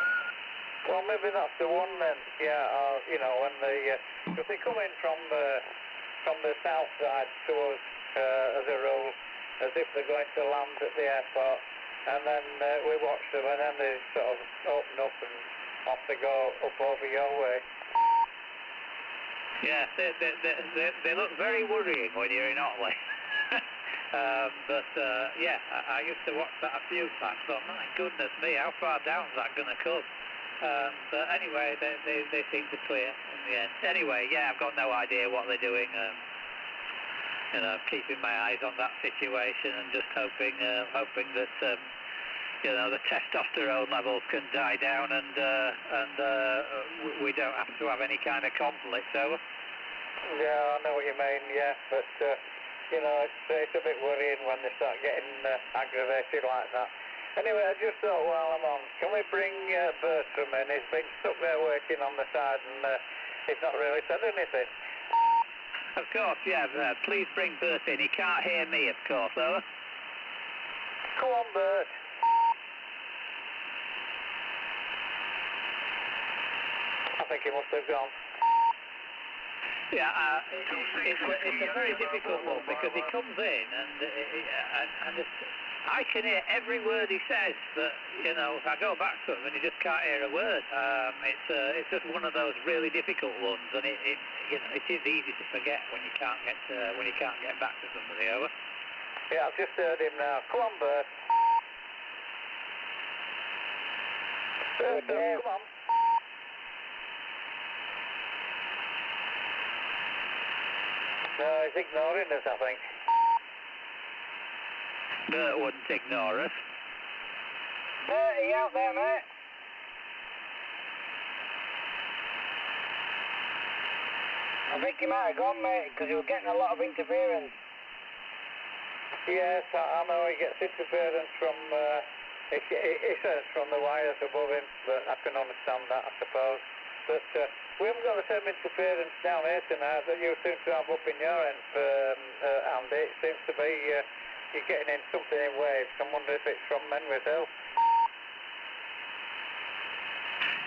Well, maybe that's the one then. Yeah, you know, when if they come in from the south side to us as a rule, as if they're going to land at the airport, and then we watch them, and then they sort of open up and off they go up over your way. Yeah, they look very worrying when you're in Otley. But yeah, I used to watch that a few times. Thought, my goodness me, how far down is that going to come? But anyway, they seem to clear in the end. Anyway, yeah, I've got no idea what they're doing. You know, keeping my eyes on that situation and just hoping that you know, the testosterone levels can die down and we don't have to have any kind of conflict. Over. Yeah, I know what you mean. Yeah, but you know, it's a bit worrying when they start getting aggravated like that. Anyway, I just thought while I'm on, can we bring Bertram in? He's been stuck there waiting on the side and he's not really said anything. Of course, yeah. Please bring Bert in. He can't hear me, of course. Over. Come on, Bert. I think he must have gone. Yeah, it's a very difficult one because he comes in and I can hear every word he says, but you know, I go back to him and he just can't hear a word. It's just one of those really difficult ones, and you know, it is easy to forget when you can't get back to somebody. Over. Yeah, I've just heard him now. Come on, Bert. Bert, come on. No, he's ignoring us, I think. Bert wouldn't ignore us. Bert, are you out there, mate? I think you might have gone, mate, because you were getting a lot of interference. Yes, I know he gets interference from, he says from the wires above him, but I can understand that, I suppose. But we haven't got the same interference down here tonight that you seem to have up in your end, Andy. It seems to be you're getting in something in waves. I wonder if it's from Menwith Hill.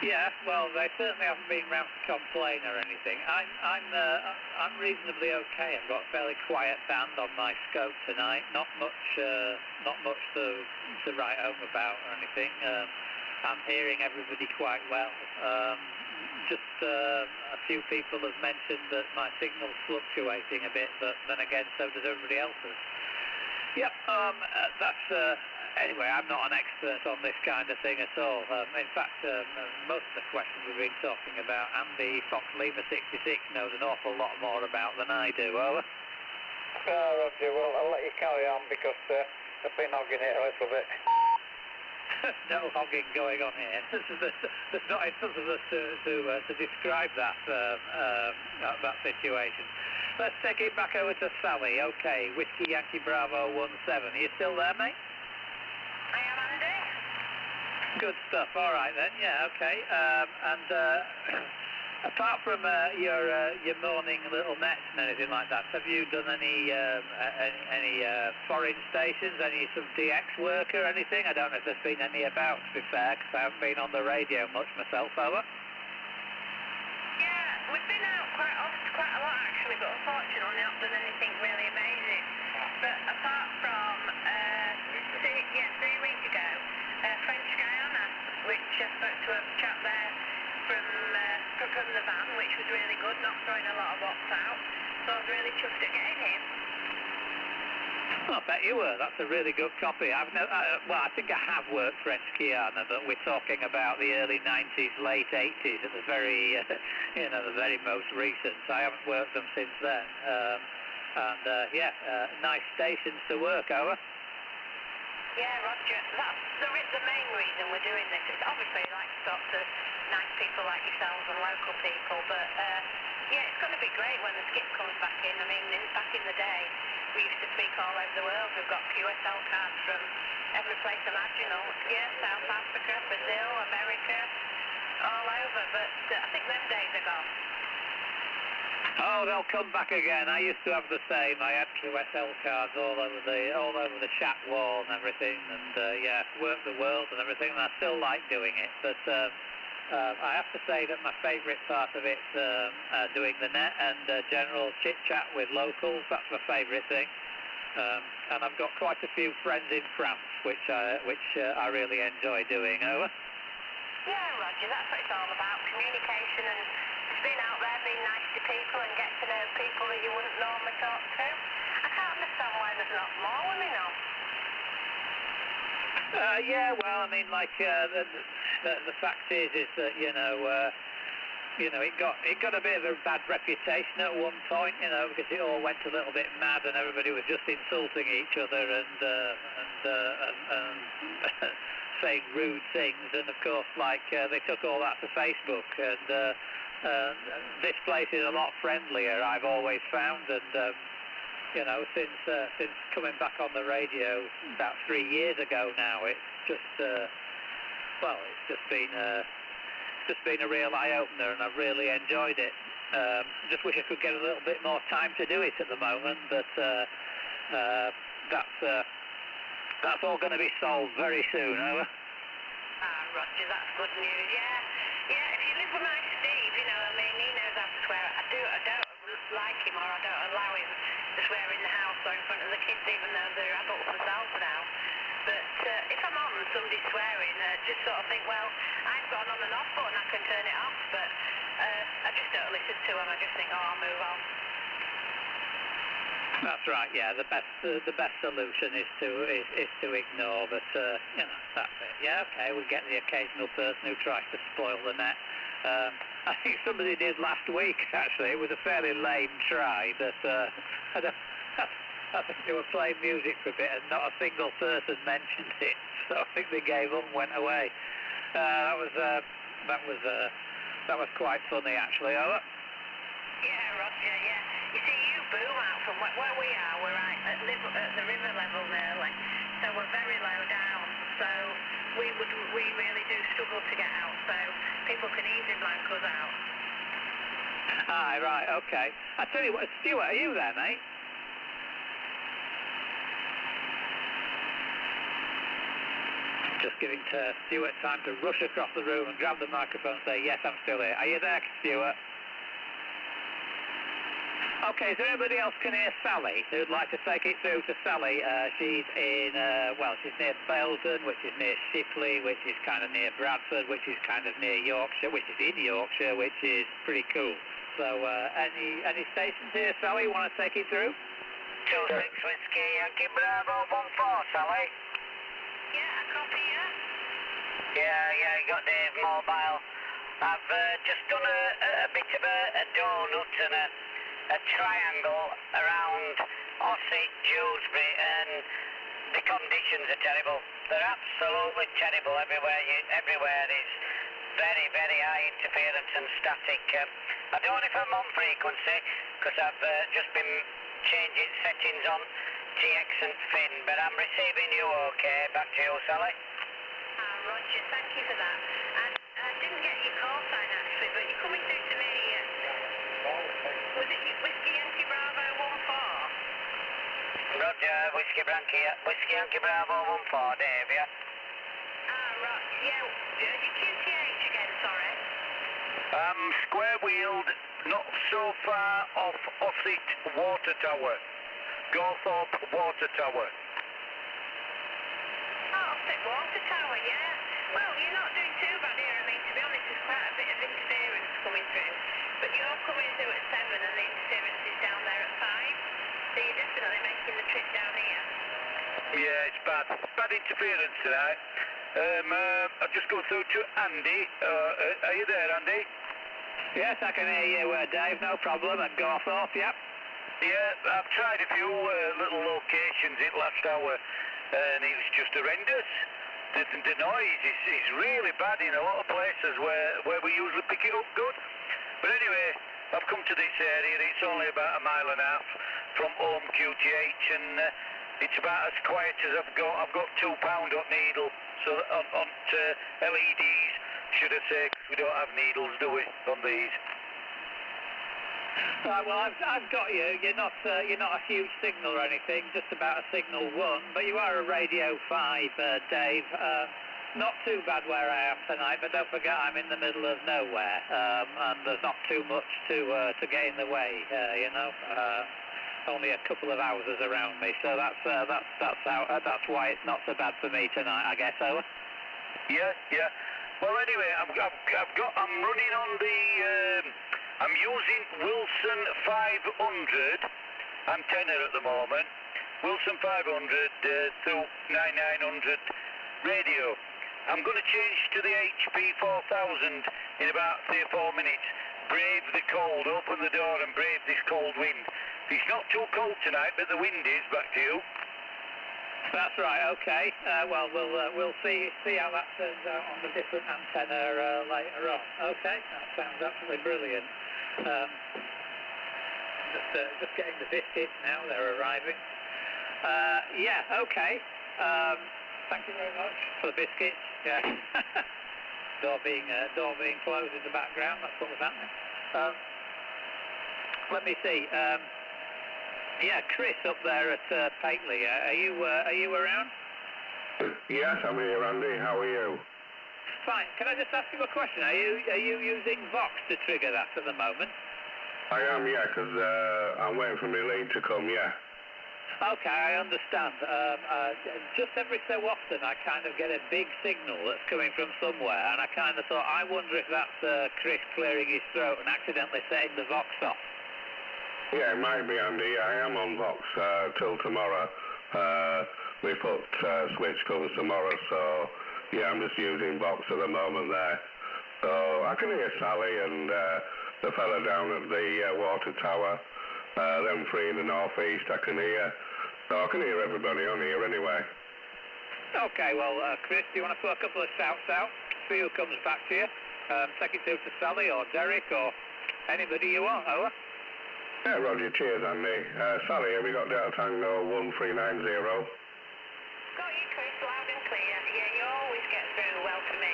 Yeah, well, they certainly haven't been round to complain or anything. I'm reasonably okay. I've got a fairly quiet band on my scope tonight. Not much to write home about or anything. I'm hearing everybody quite well. Just a few people have mentioned that my signal's fluctuating a bit, but then again, so does everybody else's. Yep, that's... Anyway, I'm not an expert on this kind of thing at all. In fact, most of the questions we've been talking about, Andy Fox Lima 66 knows an awful lot more about than I do. Over. Roger, well, I'll let you carry on because I've been hogging it a little bit. No hogging going on here. There's not enough of us to describe that situation. Let's take it back over to Sally. Okay, Whiskey Yankee Bravo 17. Are you still there, mate? I am, Andy. Good stuff. All right then. Yeah. Okay. Apart from your morning little nets and anything like that, have you done any foreign stations, any sort of DX work or anything? I don't know if there's been any about, to be fair, because I haven't been on the radio much myself, over. Yeah, we've been out quite a lot actually, but unfortunately not done anything really amazing. But apart from 3 weeks ago, French Guyana, which I spoke to a chap there from the van, which was really good, not throwing a lot of watts out. So I was really chuffed at getting him. I bet you were. That's a really good copy. Well, I think I have worked French Guyana, but we're talking about the early 90s, late 80s, at the very, the very most recent. I haven't worked them since then. Nice stations to work, over. Yeah, Roger. That's the main reason we're doing this. It's obviously like to talk to nice people like yourselves and local people, but it's going to be great when the skip comes back in. I mean, back in the day, we used to speak all over the world. We've got QSL cards from every place imaginable. Yeah, South Africa, Brazil, America, all over. But I think them days are gone. Oh, they'll come back again. I used to have the same. I had QSL cards all over the shack wall and everything, and worked the world and everything. And I still like doing it, but I have to say that my favourite part of it's doing the net and general chit chat with locals. That's my favourite thing. And I've got quite a few friends in France, which I really enjoy doing. Over. Yeah, Roger. That's what it's all about: communication and. Being out there, being nice to people and get to know people that you wouldn't normally talk to. I can't understand why there's not more women on. Well, I mean, like the fact is that it got a bit of a bad reputation at one point, because it all went a little bit mad and everybody was just insulting each other and saying rude things, and of course, they took all that to Facebook and. This place is a lot friendlier, I've always found, and since coming back on the radio about 3 years ago now, it's just been a real eye-opener, and I've really enjoyed it. Just wish I could get a little bit more time to do it at the moment, but that's all going to be solved very soon. Over. Roger, that's good news. Yeah, if you live with my Steve, he knows how to swear. I don't like him, or I don't allow him to swear in the house or in front of the kids, even though they're adults themselves now. But if I'm on and somebody's swearing, just sort of think, well, I've got an on and off button, I can turn it off, but I just don't listen to them. I just think, I'll move on. That's right. Yeah, the best solution is to ignore. But that's it. Yeah, okay. We get the occasional person who tries to spoil the net. I think somebody did last week. Actually, it was a fairly lame try. But I think they were playing music for a bit, and not a single person mentioned it. So I think they gave up and went away. That was quite funny, actually. Over. Yeah, Roger. Yeah. You see, you boom out from where we are. We're right at the river level nearly, so we're very low down. So we really do struggle to get out. So people can easily blank us out. Aye, right, okay. I tell you what, Stuart, are you there, mate? Just giving Stuart time to rush across the room and grab the microphone and say, yes, I'm still here. Are you there, Stuart? Okay, is there anybody else can hear Sally who'd like to take it through to Sally? She's in, she's near Belden, which is near Shipley, which is kind of near Bradford, which is kind of near Yorkshire, which is in Yorkshire, which is pretty cool. So, any stations here, Sally, you want to take it through? 26 Whiskey Yankee Bravo 14, Sally. Yeah, I copy you. Yeah, you got Dave Mobile. I've just done a bit of a donut and a triangle around Ozzy, Dewsbury, and the conditions are terrible. They're absolutely terrible everywhere. Everywhere is very, very high interference and static. I don't know if I'm on frequency because I've just been changing settings on TX and Finn, but I'm receiving you okay. Back to you, Sally. Roger, thank you for that. And I didn't get your call sign actually, but you're coming through to me. Was it Whiskey Yankee Bravo 14? Roger, Whiskey Yankee Bravo 14, Dave, yeah? Right, yeah. Your QTH again, sorry. Square-wheeled, not so far off Ossett Water Tower. Gawthorpe Water Tower. Ossett Water Tower, yeah. Well, you're not doing too bad here. I mean, to be honest, there's quite a bit of interference coming through. But you're coming through at 7 and the interference is down there at 5. So you're definitely making the trip down here. Yeah, it's bad. Bad interference tonight. I'll just go through to Andy. Are you there, Andy? Yes, I can hear you, Dave, no problem, at Gawthorpe, yep. Yeah, I've tried a few little locations in last hour, and it was just horrendous. The noise is really bad in a lot of places where we usually pick it up good. But anyway, I've come to this area. It's only about a mile and a half from home QTH, and it's about as quiet as I've got. I've got £2 up needle, so on LEDs, should I say, 'cause we don't have needles, do we, on these? Right, well, I've got you. You're not a huge signal or anything, just about a signal 1, but you are a Radio 5, Dave. Not too bad where I am tonight, but don't forget I'm in the middle of nowhere, and there's not too much to get in the way, only a couple of houses around me, so that's why it's not so bad for me tonight, I guess. Over. Yeah. Well, anyway, I'm running on the. I'm using Wilson 500 antenna at the moment. Wilson 500 through 9900 radio. I'm going to change to the HP 4000 in about 3 or 4 minutes. Brave the cold, open the door and brave this cold wind. It's not too cold tonight, but the wind is. Back to you. That's right, okay. Well, we'll see how that turns out on the different antenna later on. Okay, that sounds absolutely brilliant. Just getting the biscuits now, they're arriving. Yeah, okay. Thank you very much for the biscuits. Yeah. door being closed in the background, that's what was happening. Let me see. Yeah, Chris up there at Pateley, are you around? Yes, I'm here, Andy. How are you? Fine. Can I just ask you a question? Are you using Vox to trigger that at the moment? I am, yeah, because I'm waiting for my lead to come, yeah. Okay, I understand. Just every so often I kind of get a big signal that's coming from somewhere, and I kind of thought, I wonder if that's Chris clearing his throat and accidentally setting the Vox off. Yeah, it might be, Andy. I am on Vox till tomorrow. We put switch covers tomorrow, so yeah, I'm just using Vox at the moment there. So I can hear Sally and the fella down at the water tower. Them three in the northeast I can hear. So I can hear everybody on here anyway. Okay, well, Chris, do you want to put a couple of shouts out? See who comes back to you. Take it through to Sally or Derek or anybody you want, over. Yeah, Roger, cheers, Andy. Sally, have you got Delta Tango 1390? Got you, Chris, loud and clear. Yeah, you always get through well for me.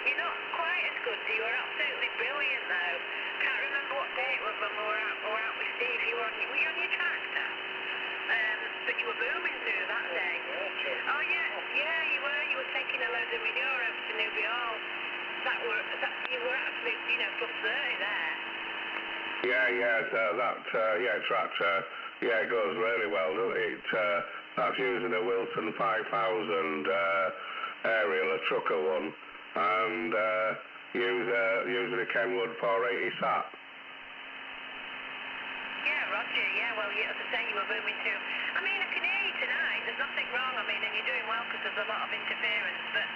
You're not quite as good, you were absolutely brilliant, though. Can't remember what day it was when we were out with Steve. Were you on your tractor? But you were booming through that day. Oh, yeah, you were. You were taking a load of manure over to Newby Hall. You were absolutely, plus 30 there. tractor, it goes really well. That's using a Wilson 5000 aerial, a trucker one, and using a Kenwood 480 sat. Yeah, Roger, yeah, well, as I say, you were moving to... I mean, I can hear you tonight, there's nothing wrong, I mean, and you're doing well because there's a lot of interference, but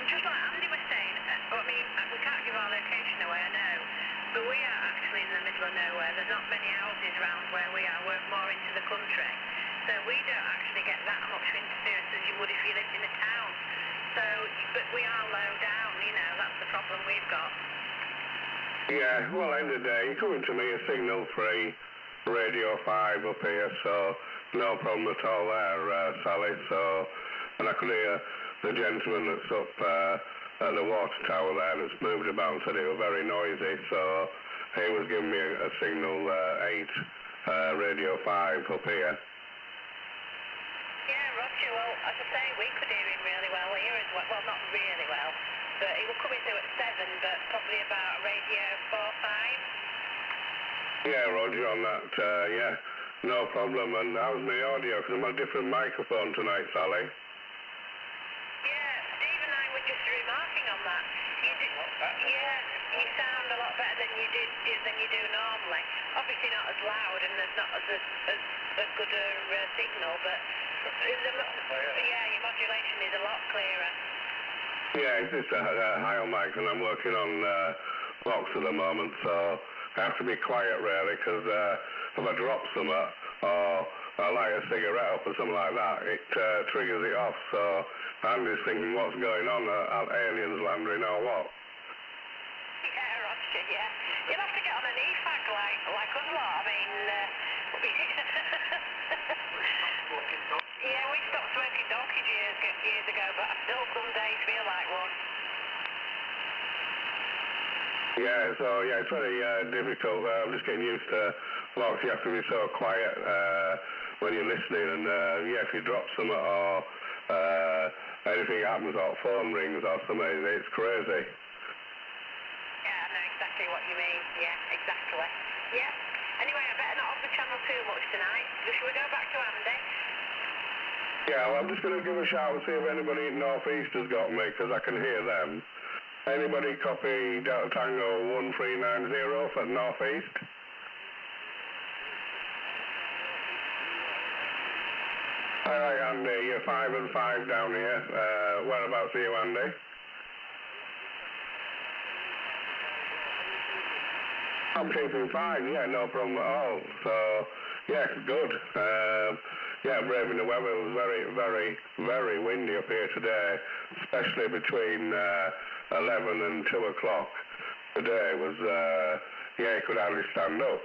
just like Andy was saying, I mean, we can't give our location away, I know, but we are actually in the middle of nowhere. There's not many houses around where we are. We're more into the country, so we don't actually get that much interference as you would if you lived in a town. So, but we are low down, you know, that's the problem we've got. Yeah, well, end of the day, you're coming to me a signal-free Radio 5 up here, so no problem at all there, Sally. So, and I could hear the gentleman that's up at the water tower there that's moved about and said it was very noisy, so he was giving me a signal 8 Radio 5 up here. Yeah, Roger, well, as I say, we could hear him really well here as well. Well, not really well, but he was coming through at 7, but probably about Radio 4, 5. Yeah, Roger, on that, no problem. And how's my audio? Because I'm on a different microphone tonight, Sally. Yeah, Steve and I were just remarking on that. You sound a lot better than you do normally. Obviously not as loud and there's not as good a signal, but your modulation is a lot clearer. Yeah, it's just a higher mic, and I'm working on box at the moment, so I have to be quiet really, because if I drop something or I light a cigarette up or something like that, it triggers it off. So I'm just thinking, what's going on? Are aliens landing or what? Yeah, Roger, yeah. You'll have to get on an EFAC like us lot. I mean, yeah, we stopped smoking donkeys years ago, but I still some days feel like one. Yeah, so it's very difficult. I'm just getting used to locks. You have to be so quiet when you're listening, and if you drop something or anything happens or phone rings or something, it's crazy. Yeah, I know exactly what you mean. Yeah, exactly. Yeah. Anyway, I better not off the channel too much tonight. Shall we go back to Andy? Yeah, well, I'm just going to give a shout and see if anybody in North East has got me, because I can hear them. Anybody copy Delta Tango 1390 for North East? All right, Andy, you're 5 and 5 down here. Whereabouts are you, Andy? I'm keeping fine, yeah, no problem at all. So, yeah, good. Braving the weather. It was very, very, very windy up here today, especially between 11 and 2 o'clock. Today was, you could hardly stand up.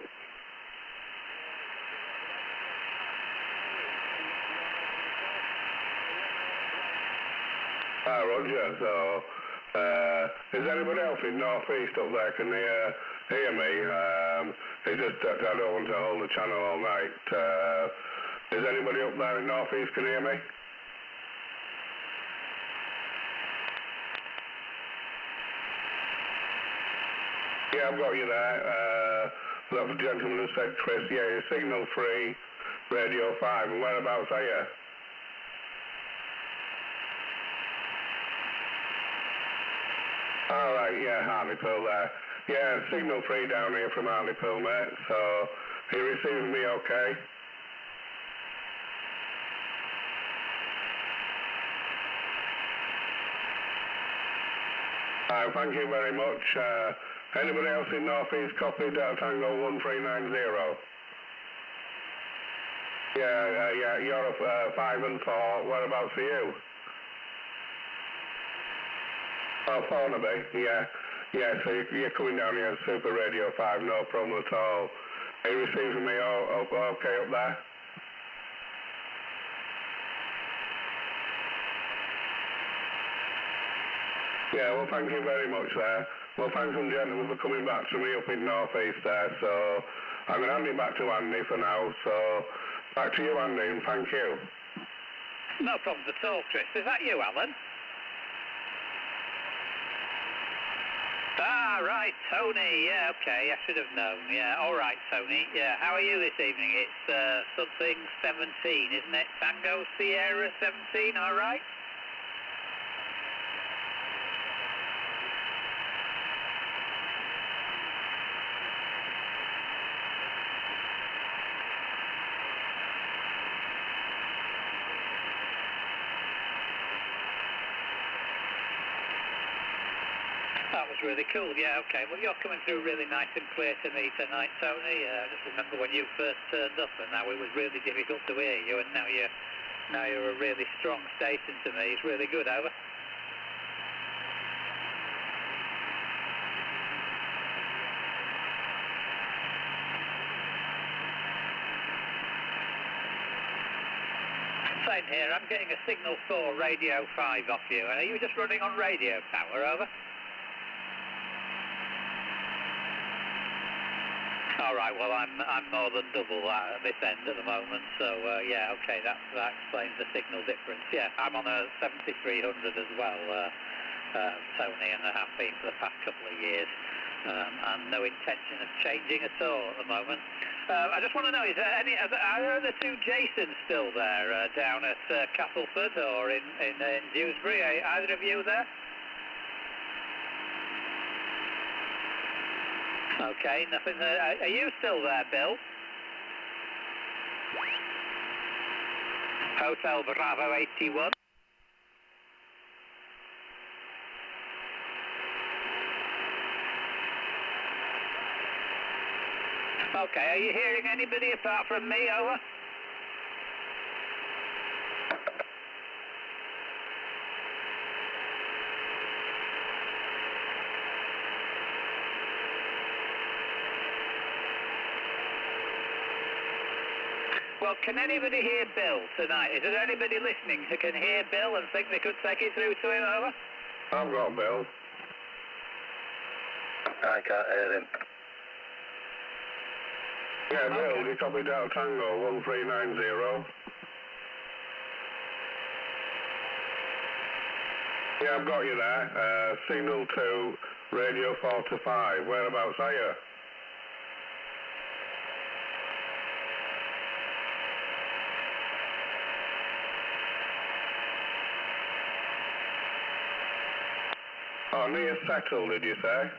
Roger, so, is anybody else in North East up there can hear me? It's just that I don't want to hold the channel all night. Is anybody up there in North East can hear me? Yeah, I've got you there. That was the gentleman who said, Chris, you're signal free, Radio 5, and whereabouts are you? All right, yeah, Hartlepool there. Yeah, signal free down here from Hartlepool, mate. So, are you receiving me okay? Thank you very much. Anybody else in North East copy Delta Tango 1390? Yeah, you're 5 and 4. Whereabouts are you? Oh, Thornaby, yeah. Yeah, so you're coming down here on Super Radio 5, no problem at all. Are you receiving me okay up there? Yeah, well, thank you very much there. Well, thanks, gentlemen, for coming back to me up in North East there. So I'm going to hand it back to Andy for now. So back to you, Andy, and thank you. No problems at all, Chris. Is that you, Alan? Ah, right, Tony. Yeah, okay, I should have known. Yeah, all right, Tony. Yeah, how are you this evening? It's something 17, isn't it? Tango Sierra 17, all right? That was really cool, yeah, okay. Well, you're coming through really nice and clear to me tonight, Tony. I just remember when you first turned up and how it was really difficult to hear you, and now you're a really strong station to me. It's really good, over. Same here. I'm getting a signal 4, radio 5 off you. Are you just running on radio power, over? All right, well, I'm more than double that at this end at the moment, so yeah, okay, that explains the signal difference. Yeah, I'm on a 7300 as well, Tony, and I have been for the past couple of years, and no intention of changing at all at the moment. I just want to know, are the two Jasons still there down at Castleford or in Dewsbury? Are either of you there? Okay, nothing there. Are you still there, Bill? Hotel Bravo 81. Okay, are you hearing anybody apart from me, over? Well, can anybody hear Bill tonight? Is there anybody listening who can hear Bill and think they could take it through to him, over? I've got Bill. I can't hear him. Yeah, Bill, you copied out Tango 1390. Yeah, I've got you there. Signal 2, radio 4 to 5. Whereabouts are you? Oh, near Settle, did you say?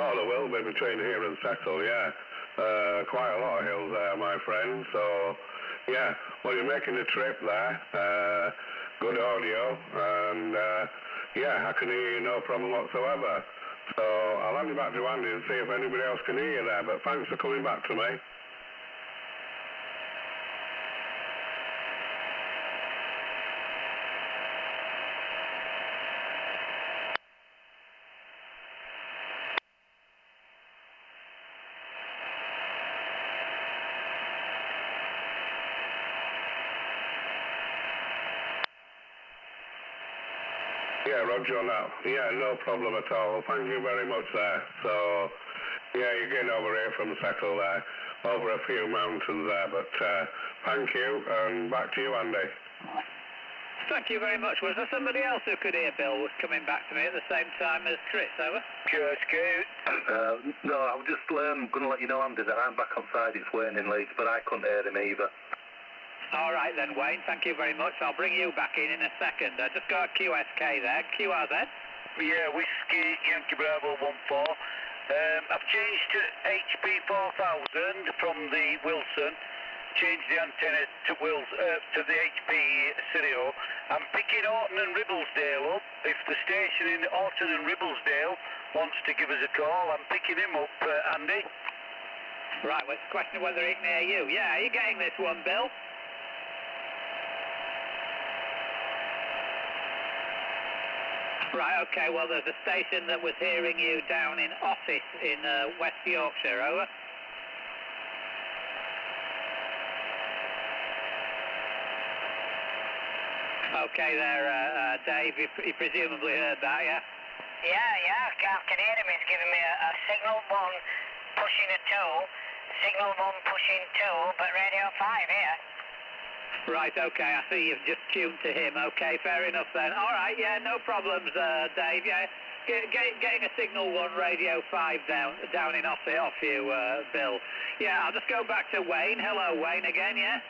Oh, there will be between here and Settle, yeah. Quite a lot of hills there, my friend, so, yeah. Well, you're making a trip there. Good audio, and, yeah, I can hear you no problem whatsoever. So, I'll hand you back to Andy and see if anybody else can hear you there, but thanks for coming back to me. Yeah, roger on that. Yeah, no problem at all. Thank you very much there. So, yeah, you're getting over here from Settle there, over a few mountains there, but thank you, and back to you, Andy. Thank you very much. Was there somebody else who could hear Bill was coming back to me at the same time as Chris, over? Scoot. No, I was just going to let you know, Andy, that I'm back on side. It's Wayne in Leeds, but I couldn't hear him either. All right then, Wayne, thank you very much. I'll bring you back in a second. Just go QSK there. QRZ? Yeah, Whiskey, Yankee Bravo 14. I've changed to HP 4000 from the Wilson. Changed the antenna to the HP Sirio. I'm picking Orton and Ribblesdale up. If the station in Orton and Ribblesdale wants to give us a call, I'm picking him up, Andy. Right, well, it's a question of whether he can hear you. Yeah, are you getting this one, Bill? Right, okay, well, there's a station that was hearing you down in Otis in West Yorkshire, over. Okay there, Dave, you presumably heard that, yeah? Yeah, I can hear him. He's giving me a signal 1 pushing a 2, signal 1 pushing 2, but radio 5 here. Right, okay, I see you've just tuned to him. Okay, fair enough then. All right, yeah, no problems, Dave. Yeah, getting a Signal 1 Radio 5 downing off you, Bill. Yeah, I'll just go back to Wayne. Hello, Wayne, again, yeah?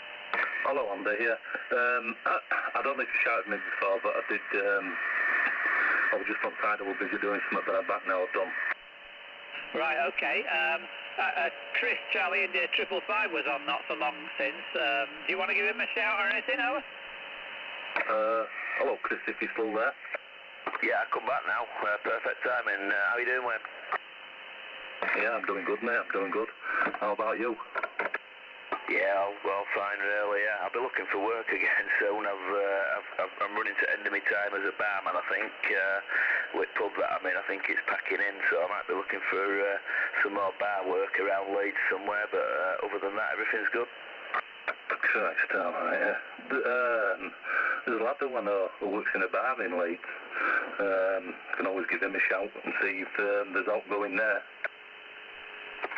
Hello, Andy, yeah. I don't know if you shouted me before, but I did, I was just on side, I was busy doing something, but I'm back now, I've done. Right, okay. Chris, Charlie, and 555 was on not so long since. Do you want to give him a shout or anything, over? Hello, Chris, if you're still there. Yeah, I come back now. Perfect timing. How you doing, Wayne? Yeah, I'm doing good, mate. I'm doing good. How about you? Yeah, well, fine, really. Yeah, I'll be looking for work again soon. I'm running to end of my time as a barman, I think. With pub that I'm in, I think it's packing in, so I might be looking for some more bar work around Leeds somewhere. But other than that, everything's good. Christ, alright, yeah. There's a lad who I know who works in a bar in Leeds. Can always give him a shout and see if there's outgoing there.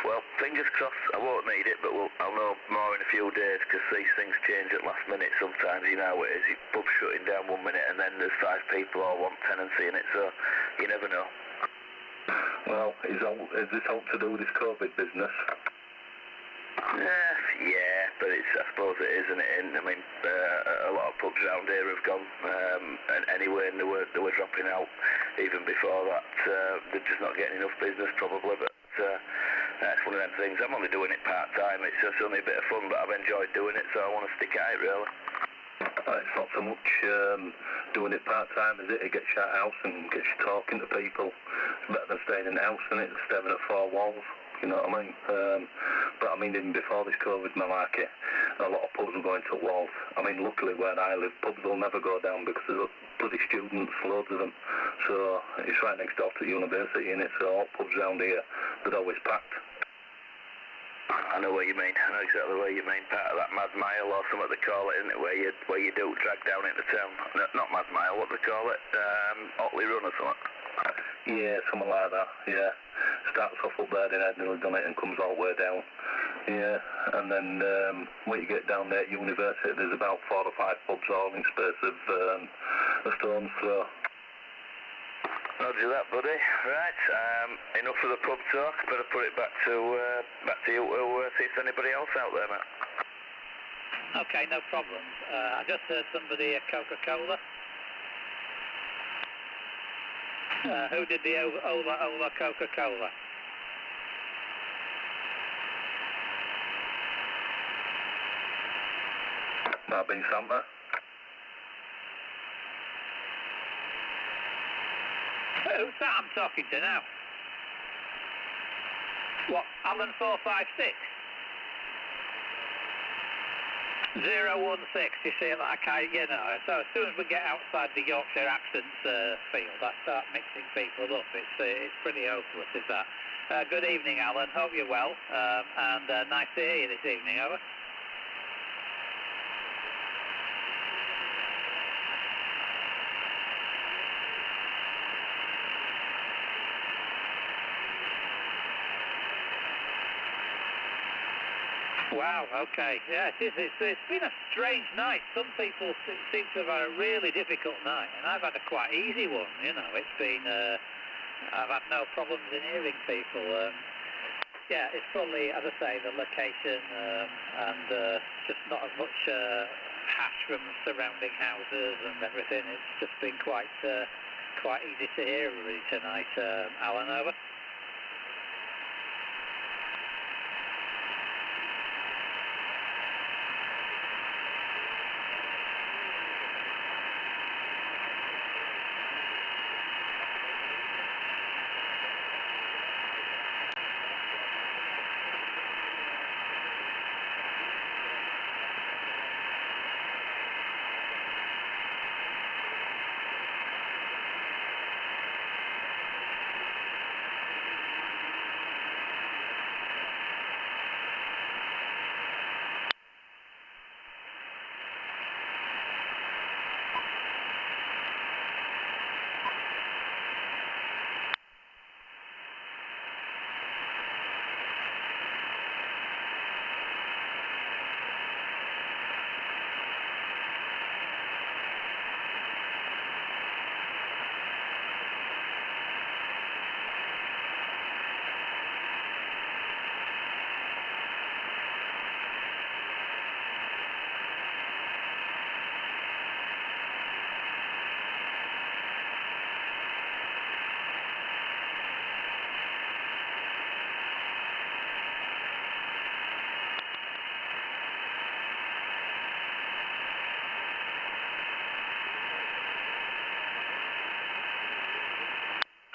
Well, fingers crossed, I won't need it, but I'll know more in a few days, because these things change at last minute sometimes, you know how it is. Your pub's shutting down 1 minute and then there's 5 people all want tenancy in it, so you never know. Well, is this all to do with this COVID business? Yeah, but I suppose it is, isn't it? I mean, a lot of pubs around here have gone, and anyway, and they were dropping out even before that. They're just not getting enough business, probably, but that's one of them things. I'm only doing it part-time. It's just only a bit of fun, but I've enjoyed doing it, so I want to stick at it, really. It's not so much doing it part-time, is it? It gets you out of the house and gets you talking to people. It's better than staying in the house, isn't it? Staring at 4 walls. You know what I mean? But I mean, even before this COVID malarkey, a lot of pubs were going to walls. I mean, luckily where I live, pubs will never go down because there's bloody students, loads of them. So it's right next door to the university, innit? So all pubs around here, they're always packed. I know what you mean. I know exactly what you mean. Part of that Mad Mile or something they call it, isn't it? Where you do drag down into town. No, not Mad Mile, what they call it? Otley Run or something. Yeah, something like that, yeah. Starts off up there, then Edinburgh done it and comes all the way down. Yeah, and then when you get down there at university, there's about 4 or 5 pubs all in space of a stone's throw. Roger that, buddy. Right, enough of the pub talk. Better put it back to you to see if there's anybody else out there, mate. Okay, no problem. I just heard somebody at Coca-Cola. Who did the Ola Coca-Cola? Might have been Santa. Who's that I'm talking to now? What, Alan 456? 016, you see, like you know, so as soon as we get outside the Yorkshire accents field, I start mixing people up. It's pretty hopeless, is that. Good evening, Alan. Hope you're well, and nice to hear you this evening, over. Wow, okay. Yeah, it's been a strange night. Some people seem to have had a really difficult night, and I've had a quite easy one, you know. It's been, I've had no problems in hearing people. Yeah, it's probably, as I say, the location and just not as much hash from surrounding houses and everything. It's just been quite easy to hear really tonight. Alan, over.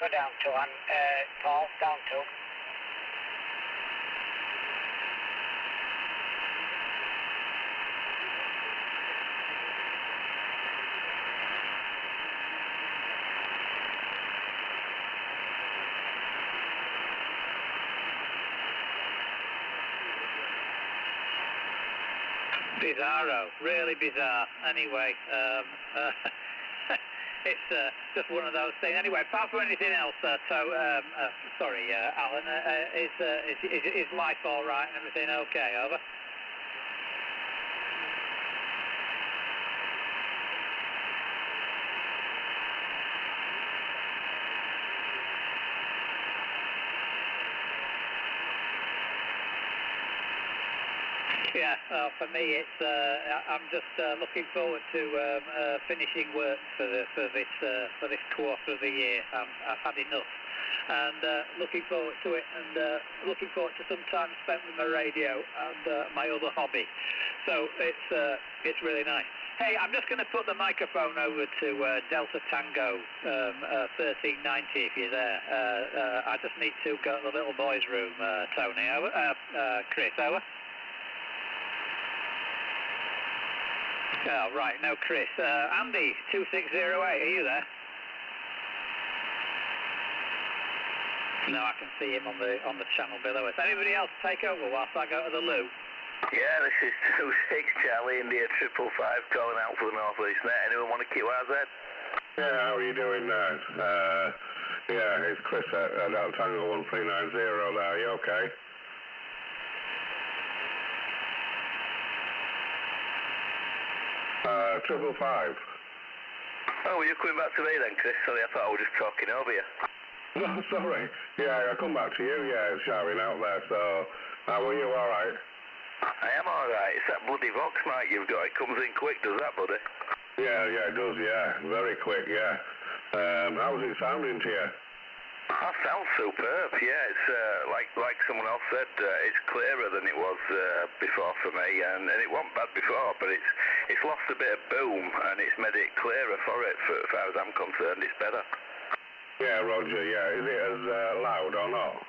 Go down to, Paul, down to. Bizarro, really bizarre. Anyway, it's just one of those things. Anyway, apart from anything else, sorry, Alan, is life all right and everything okay? Over. Yeah, for me, it's I'm just looking forward to finishing work for this quarter of the year. I've had enough, and looking forward to it, and looking forward to some time spent with my radio and my other hobby. So it's really nice. Hey, I'm just going to put the microphone over to Delta Tango 1390 if you're there. I just need to go to the little boys' room, Tony. Over. Chris, over. Oh, right, no Chris. Andy, 2608, are you there? No, I can see him on the channel below us. Anybody else take over whilst I go to the loo? Yeah, this is 26 Charlie India 555 calling out for the North East Net. Anyone want to QRZ? Yeah, how are you doing now? Yeah, it's Chris at Tango 1390 there. You okay? Triple five. Oh, were you coming back to me then, Chris? Sorry, I thought I was just talking over you. No, sorry. Yeah, I come back to you. Yeah, it's shouting out there. So, how are you? All right? I am all right. It's that bloody Vox mic you've got. It comes in quick, does that, buddy? Yeah, it does. Yeah, very quick. Yeah. How's it sounding to you? That sounds superb. Yeah, it's like someone else said, it's clearer than it was before for me, and it wasn't bad before, but it's lost a bit of boom, and it's made it clearer for it. For as far as I'm concerned, it's better. Yeah, Roger. Yeah, is it as loud or not?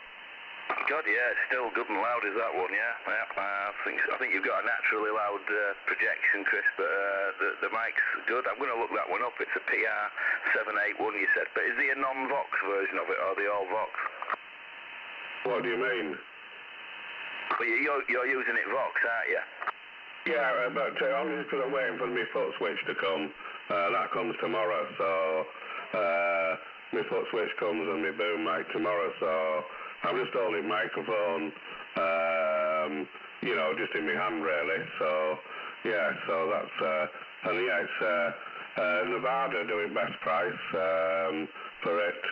God, yeah, it's still good and loud as that one. Yeah. I think you've got a naturally loud projection, Chris, but the mic's good. I'm going to look that one up. It's a PR781, you said, but is it a non-Vox version of it, or are they all Vox? What do you mean? Well, you're using it Vox, aren't you? Yeah, but only because I'm waiting for my foot switch to come. That comes tomorrow, so my foot switch comes and my boom mic tomorrow, so I'm just holding microphone, just in my hand really. So yeah, so that's and yeah, it's Nevada doing best price for it.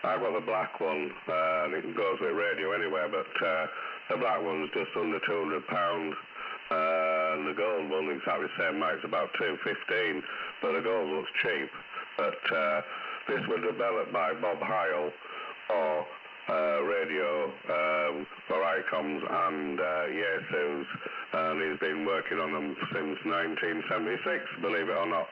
I've got the black one, and it goes with radio anyway, but the black one's just under £200. And the gold one, exactly the same mic, it's about $215, but the gold looks cheap. But this was developed by Bob Heil for radio for Icoms and Yesus, and he's been working on them since 1976, believe it or not.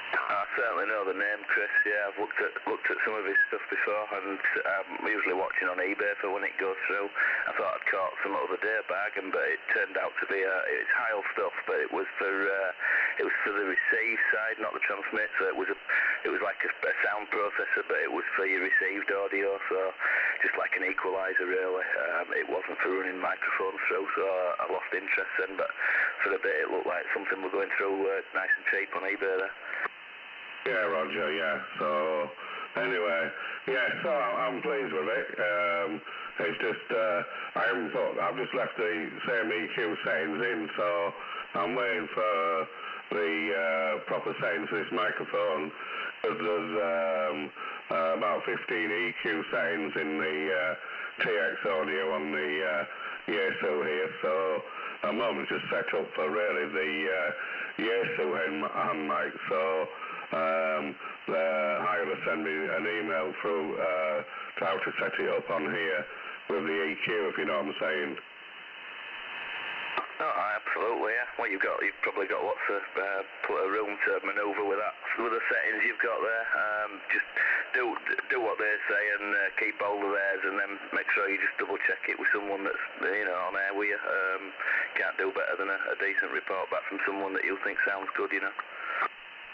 I certainly know the name, Chris. Yeah, I've looked at some of his stuff before, and I'm usually watching on eBay for when it goes through. I thought I'd caught some other day bargain, but it turned out to be it's Heil stuff, but it was for the receive side, not the transmit. So it was like a sound processor, but it was for your received audio. So just like an equalizer, really. It wasn't for running microphones through, so I lost interest then. But for a bit, it looked like something we're going through nice and cheap on eBay there. Yeah, Roger, yeah. So, anyway, yeah, so I'm pleased with it. It's just, I've just left the same EQ settings in, so I'm waiting for the proper settings for this microphone, because there's about 15 EQ settings in the TX audio on the Yesu here, so at the moment just set up for really the Yesu hand mic, so Heil send me an email through to how to set it up on here with the EQ, if you know what I'm saying. Oh, absolutely, yeah. Well, you've probably got lots of room to manoeuvre with that, with the settings you've got there. Just do what they say and keep hold of theirs, and then make sure you just double check it with someone that's on air with you. Can't do better than a decent report back from someone that you think sounds good,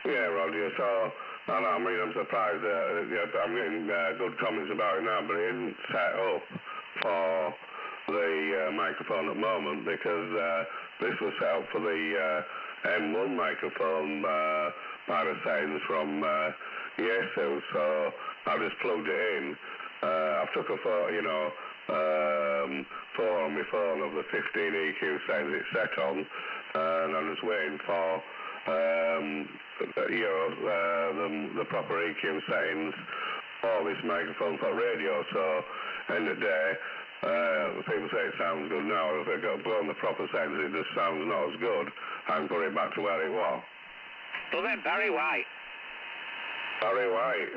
Yeah, Roger. So, I mean, I'm surprised that I'm getting good comments about it now, but it isn't set up for the microphone at the moment, because this was set up for the M1 microphone by the settings from Yaesu, so I just plugged it in. I've took a photo, photo on my phone of the 15 EQ settings it's set on, and I'm just waiting for the proper EQ settings for this microphone for radio. So, end of the day, people say it sounds good now. If they go on the proper settings, it just sounds not as good. I can put it back to where it was. Well then, Barry White. Barry White.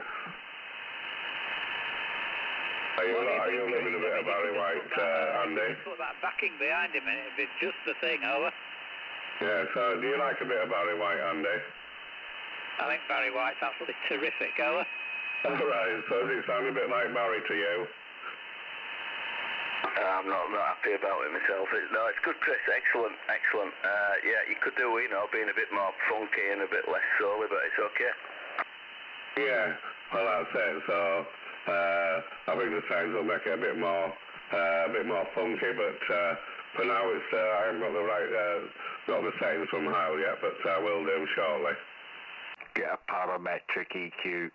Are you living a bit of Barry White, Andy? Put that backing behind him and it'd be just the thing, over. Yeah, so do you like a bit of Barry White, Andy? I think Barry White's absolutely terrific, over. Right, so does it sound a bit like Barry to you? I'm not happy about it myself. It's good, Chris. Excellent. Yeah, you could do, being a bit more funky and a bit less soul, but it's okay. Yeah, well, that's it. So I think the sounds will make it a bit more funky, but for now I haven't got the settings from Hyle yet, but I will do shortly. Get a parametric EQ.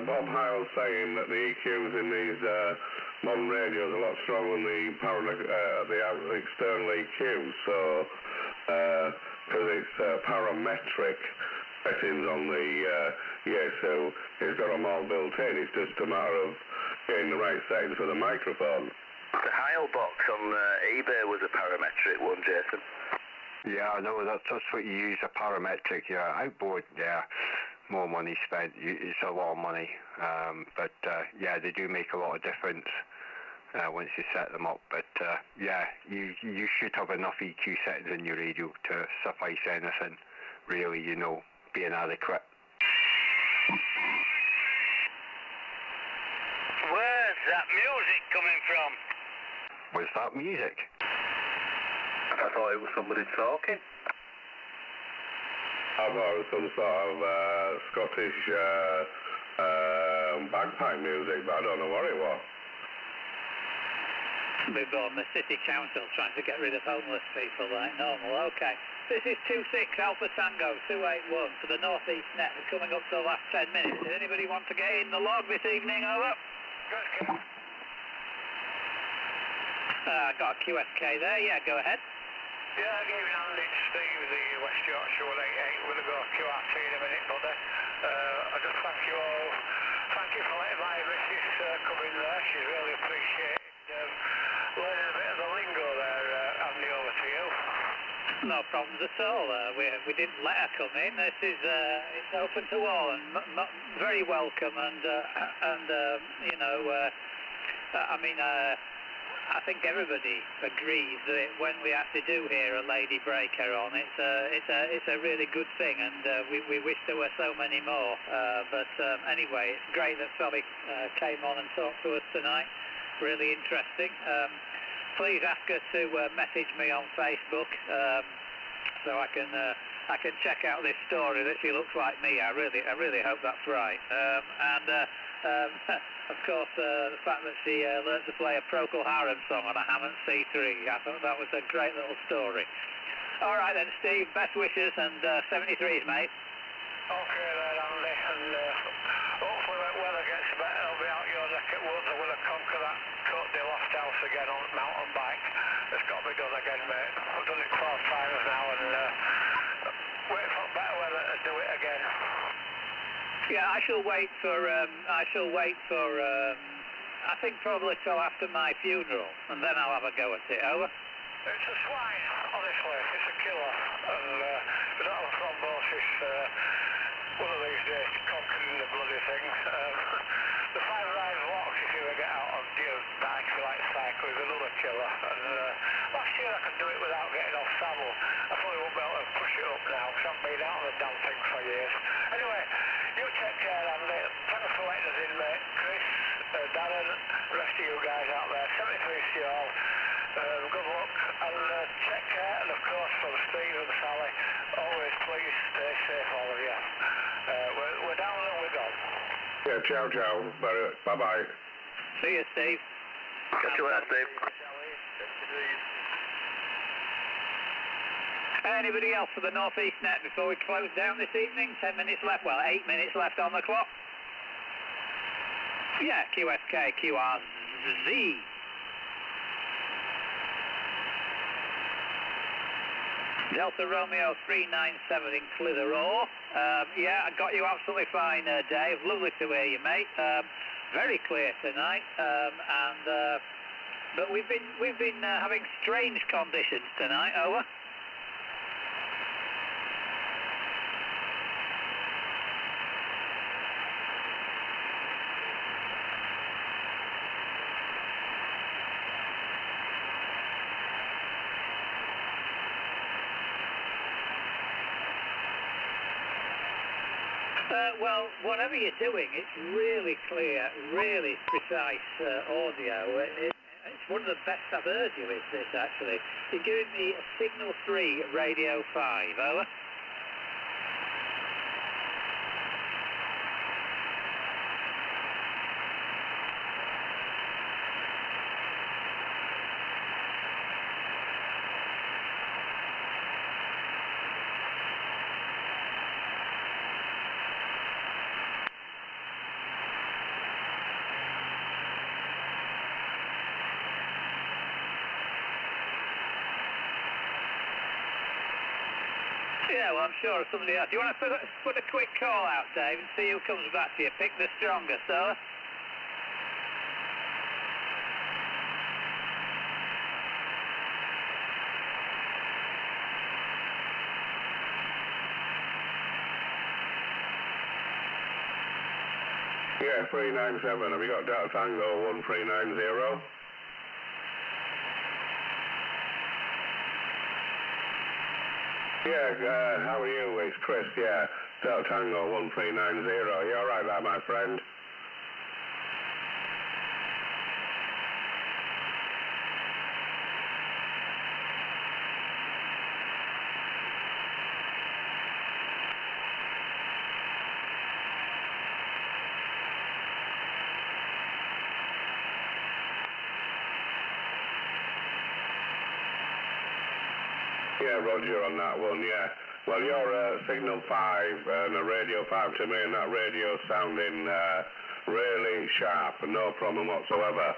Bob Hyle's saying that the EQs in these modern radios are a lot stronger than the external EQs, so because it's parametric settings on the Yaesu, it's got them all built in. It's just a matter of getting the right settings for the microphone. The Hyle box on eBay was a parametric one, Jason. Yeah, I know, that's what you use, a parametric, yeah. Outboard, yeah, more money spent, it's a lot of money, but yeah, they do make a lot of difference once you set them up, but yeah, you should have enough EQ settings in your radio to suffice anything, really, being adequate. Where's that music coming from? Was that music? I thought it was somebody talking. I thought it was some sort of Scottish bagpipe music, but I don't know what it was. We've got the city council trying to get rid of homeless people like normal. Okay, this is 26 Alpha Tango 281 for the North East Net. We're coming up to the last 10 minutes. Does anybody want to get in the log this evening? Over. Got a QSK there. Yeah, go ahead. Yeah, I gave Andy Steve the West Yorkshire 188. We're going to go QRT in a minute, but I just thank you all. Thank you for letting my missus come in there. She's really appreciated learning a bit of the lingo there. Andy, over to you. No problems at all. We didn't let her come in. This is it's open to all and very welcome. And I think everybody agrees that when we actually do hear a lady breaker on, it's a really good thing, and we wish there were so many more. But anyway, it's great that Sally came on and talked to us tonight. Really interesting. Please ask her to message me on Facebook so I can check out this story that she looks like me. I really hope that's right. Of course, the fact that she learned to play a Procol Harum song on a Hammond C3, I thought that was a great little story. All right then, Steve, best wishes, and 73s, mate. Okay then, Andy, and hopefully when weather gets better, I'll be out your neck at woods. I'm going to conquer that Cote Loft House again on mountain bike. It's got to be done again, mate. I've done it 12 times now, and wait for better weather to do it again. Yeah, I shall wait for, I think probably till after my funeral, and then I'll have a go at it, over. It's a swine, honestly, it's a killer, and if you don't have a thrombosis, one of these days conquering the bloody thing. The 5-ride walks, if you ever get out on your bike, if you like cycle, is another killer, and last year I could do it without getting off saddle. I thought I won't be able to push it up now, because I haven't been out on the damn thing for years. Anyway, safe, all of you. We're down and we're gone. Yeah, ciao, ciao. Bye-bye. See you, Steve. Catch you later, Steve. Anybody else for the North East Net before we close down this evening? 10 minutes left, well, 8 minutes left on the clock. Yeah, QSK, QRZ. Delta Romeo 397 in Clitheroe. Yeah, I got you absolutely fine, Dave. Lovely to hear you, mate. Very clear tonight, but we've been having strange conditions tonight. Over. Well, whatever you're doing, it's really clear, really precise audio. It's one of the best I've heard you, is this, actually. You're giving me a signal 3, radio 5, over. Yeah, well, I'm sure of somebody else. Do you want to put a quick call out, Dave, and see who comes back to you? Pick the strongest, so. Yeah, 397. Have you got Delta Tango 1390? Yeah, how are you? It's Chris, yeah. Delta Tango 1390. You all right there, my friend? Yeah, Roger on that one, yeah. Well, you're signal 5 and a radio 5 to me, and that radio's sounding really sharp and no problem whatsoever.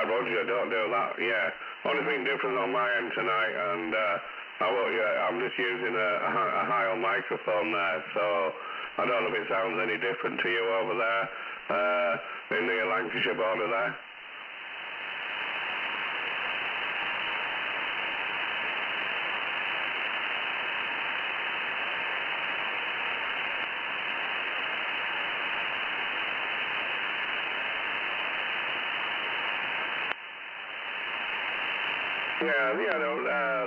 Roger, don't do that, yeah. Only thing different on my end tonight, and I'm just using a high-on microphone there, so I don't know if it sounds any different to you over there, in the Lancashire border there. Yeah,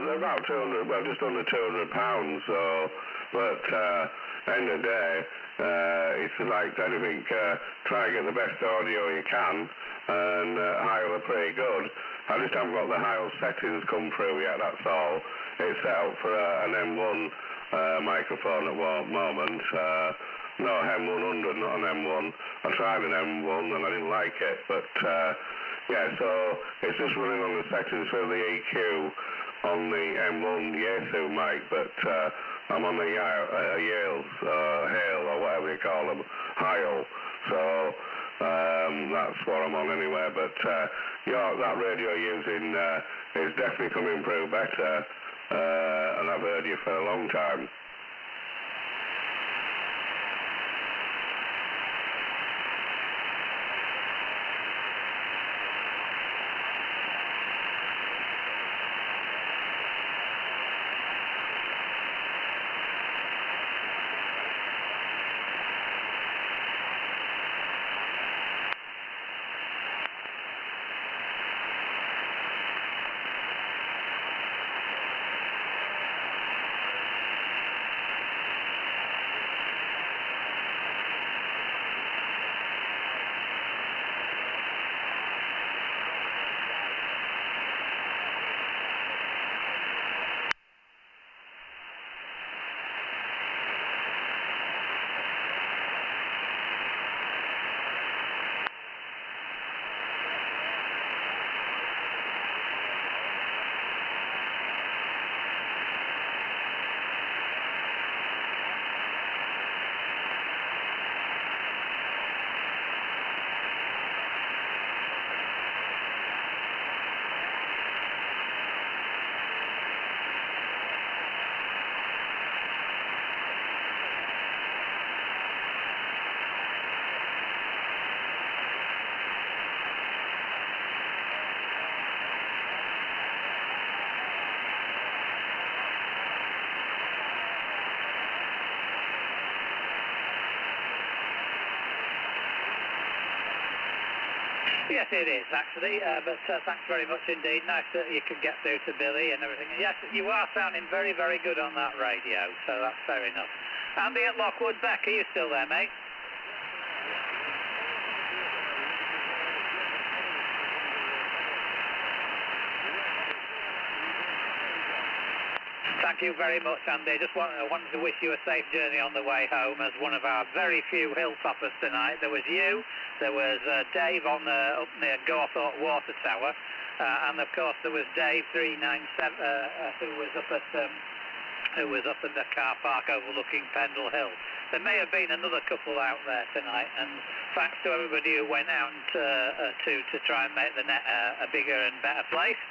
they're about 200, well, just under £200, so, but end of the day, it's like anything, try and get the best audio you can, and Heil are pretty good. I just haven't got the Heil settings come through yet, that's all. It's set up for an M1 microphone at the moment. No, M100, not an M1. I tried an M1 and I didn't like it, but yeah, so it's just running on the settings for the EQ on the M1 Yaesu mic, but I'm on the Yale, Hale, or whatever you call them, Heil. So that's what I'm on anyway, but that radio using is definitely coming through better, and I've heard you for a long time. Yes, it is, actually, but thanks very much indeed. Nice that you could get through to Billy and everything. Yes, you are sounding very, very good on that radio, so that's fair enough. Andy at Lockwood, Beck, are you still there, mate? Thank you very much, Andy. Just wanted to wish you a safe journey on the way home as one of our very few hilltoppers tonight. There was you, there was Dave on up near Gawthorpe Water Tower, and of course there was Dave 397 who was up in the car park overlooking Pendle Hill. There may have been another couple out there tonight, and thanks to everybody who went out to try and make the net a bigger and better place.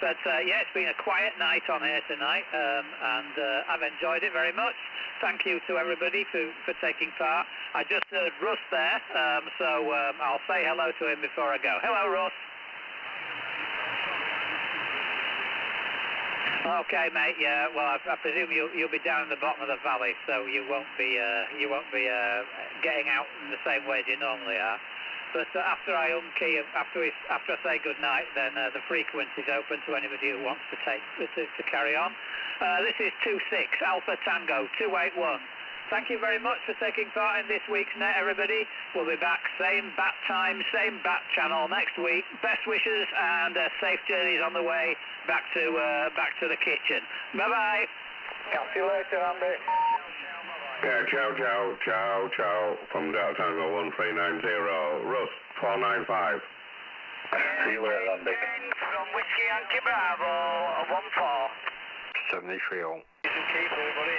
But yeah, it's been a quiet night on here tonight, and I've enjoyed it very much. Thank you to everybody for taking part. I just heard Russ there, so I'll say hello to him before I go. Hello, Russ. Okay, mate. Yeah. Well, I presume you'll be down in the bottom of the valley, so you won't be getting out in the same way as you normally are. But after I unkey, after I say good night, then the frequency is open to anybody who wants to carry on. This is 26 Alpha Tango 281. Thank you very much for taking part in this week's net, everybody. We'll be back same bat time, same bat channel next week. Best wishes and safe journeys on the way back to the kitchen. Bye bye. Catch you later, Andy. Yeah, ciao, from Delta Tango 1390, Russ 495. See you later, Andy. From Whiskey Yankee Bravo 14. 73 all. You can keep everybody.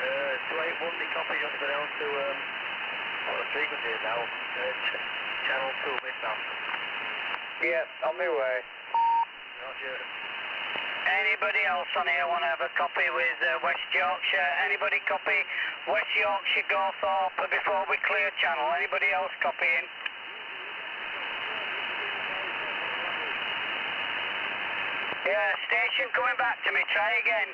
281, the copy, you want to go down to what the frequency is now. Channel 2 mid-band. Yeah, on my way. Roger. Anybody else on here want to have a copy with West Yorkshire? Anybody copy West Yorkshire Gawthorpe before we clear channel? Anybody else copying? Yeah, station coming back to me. Try again.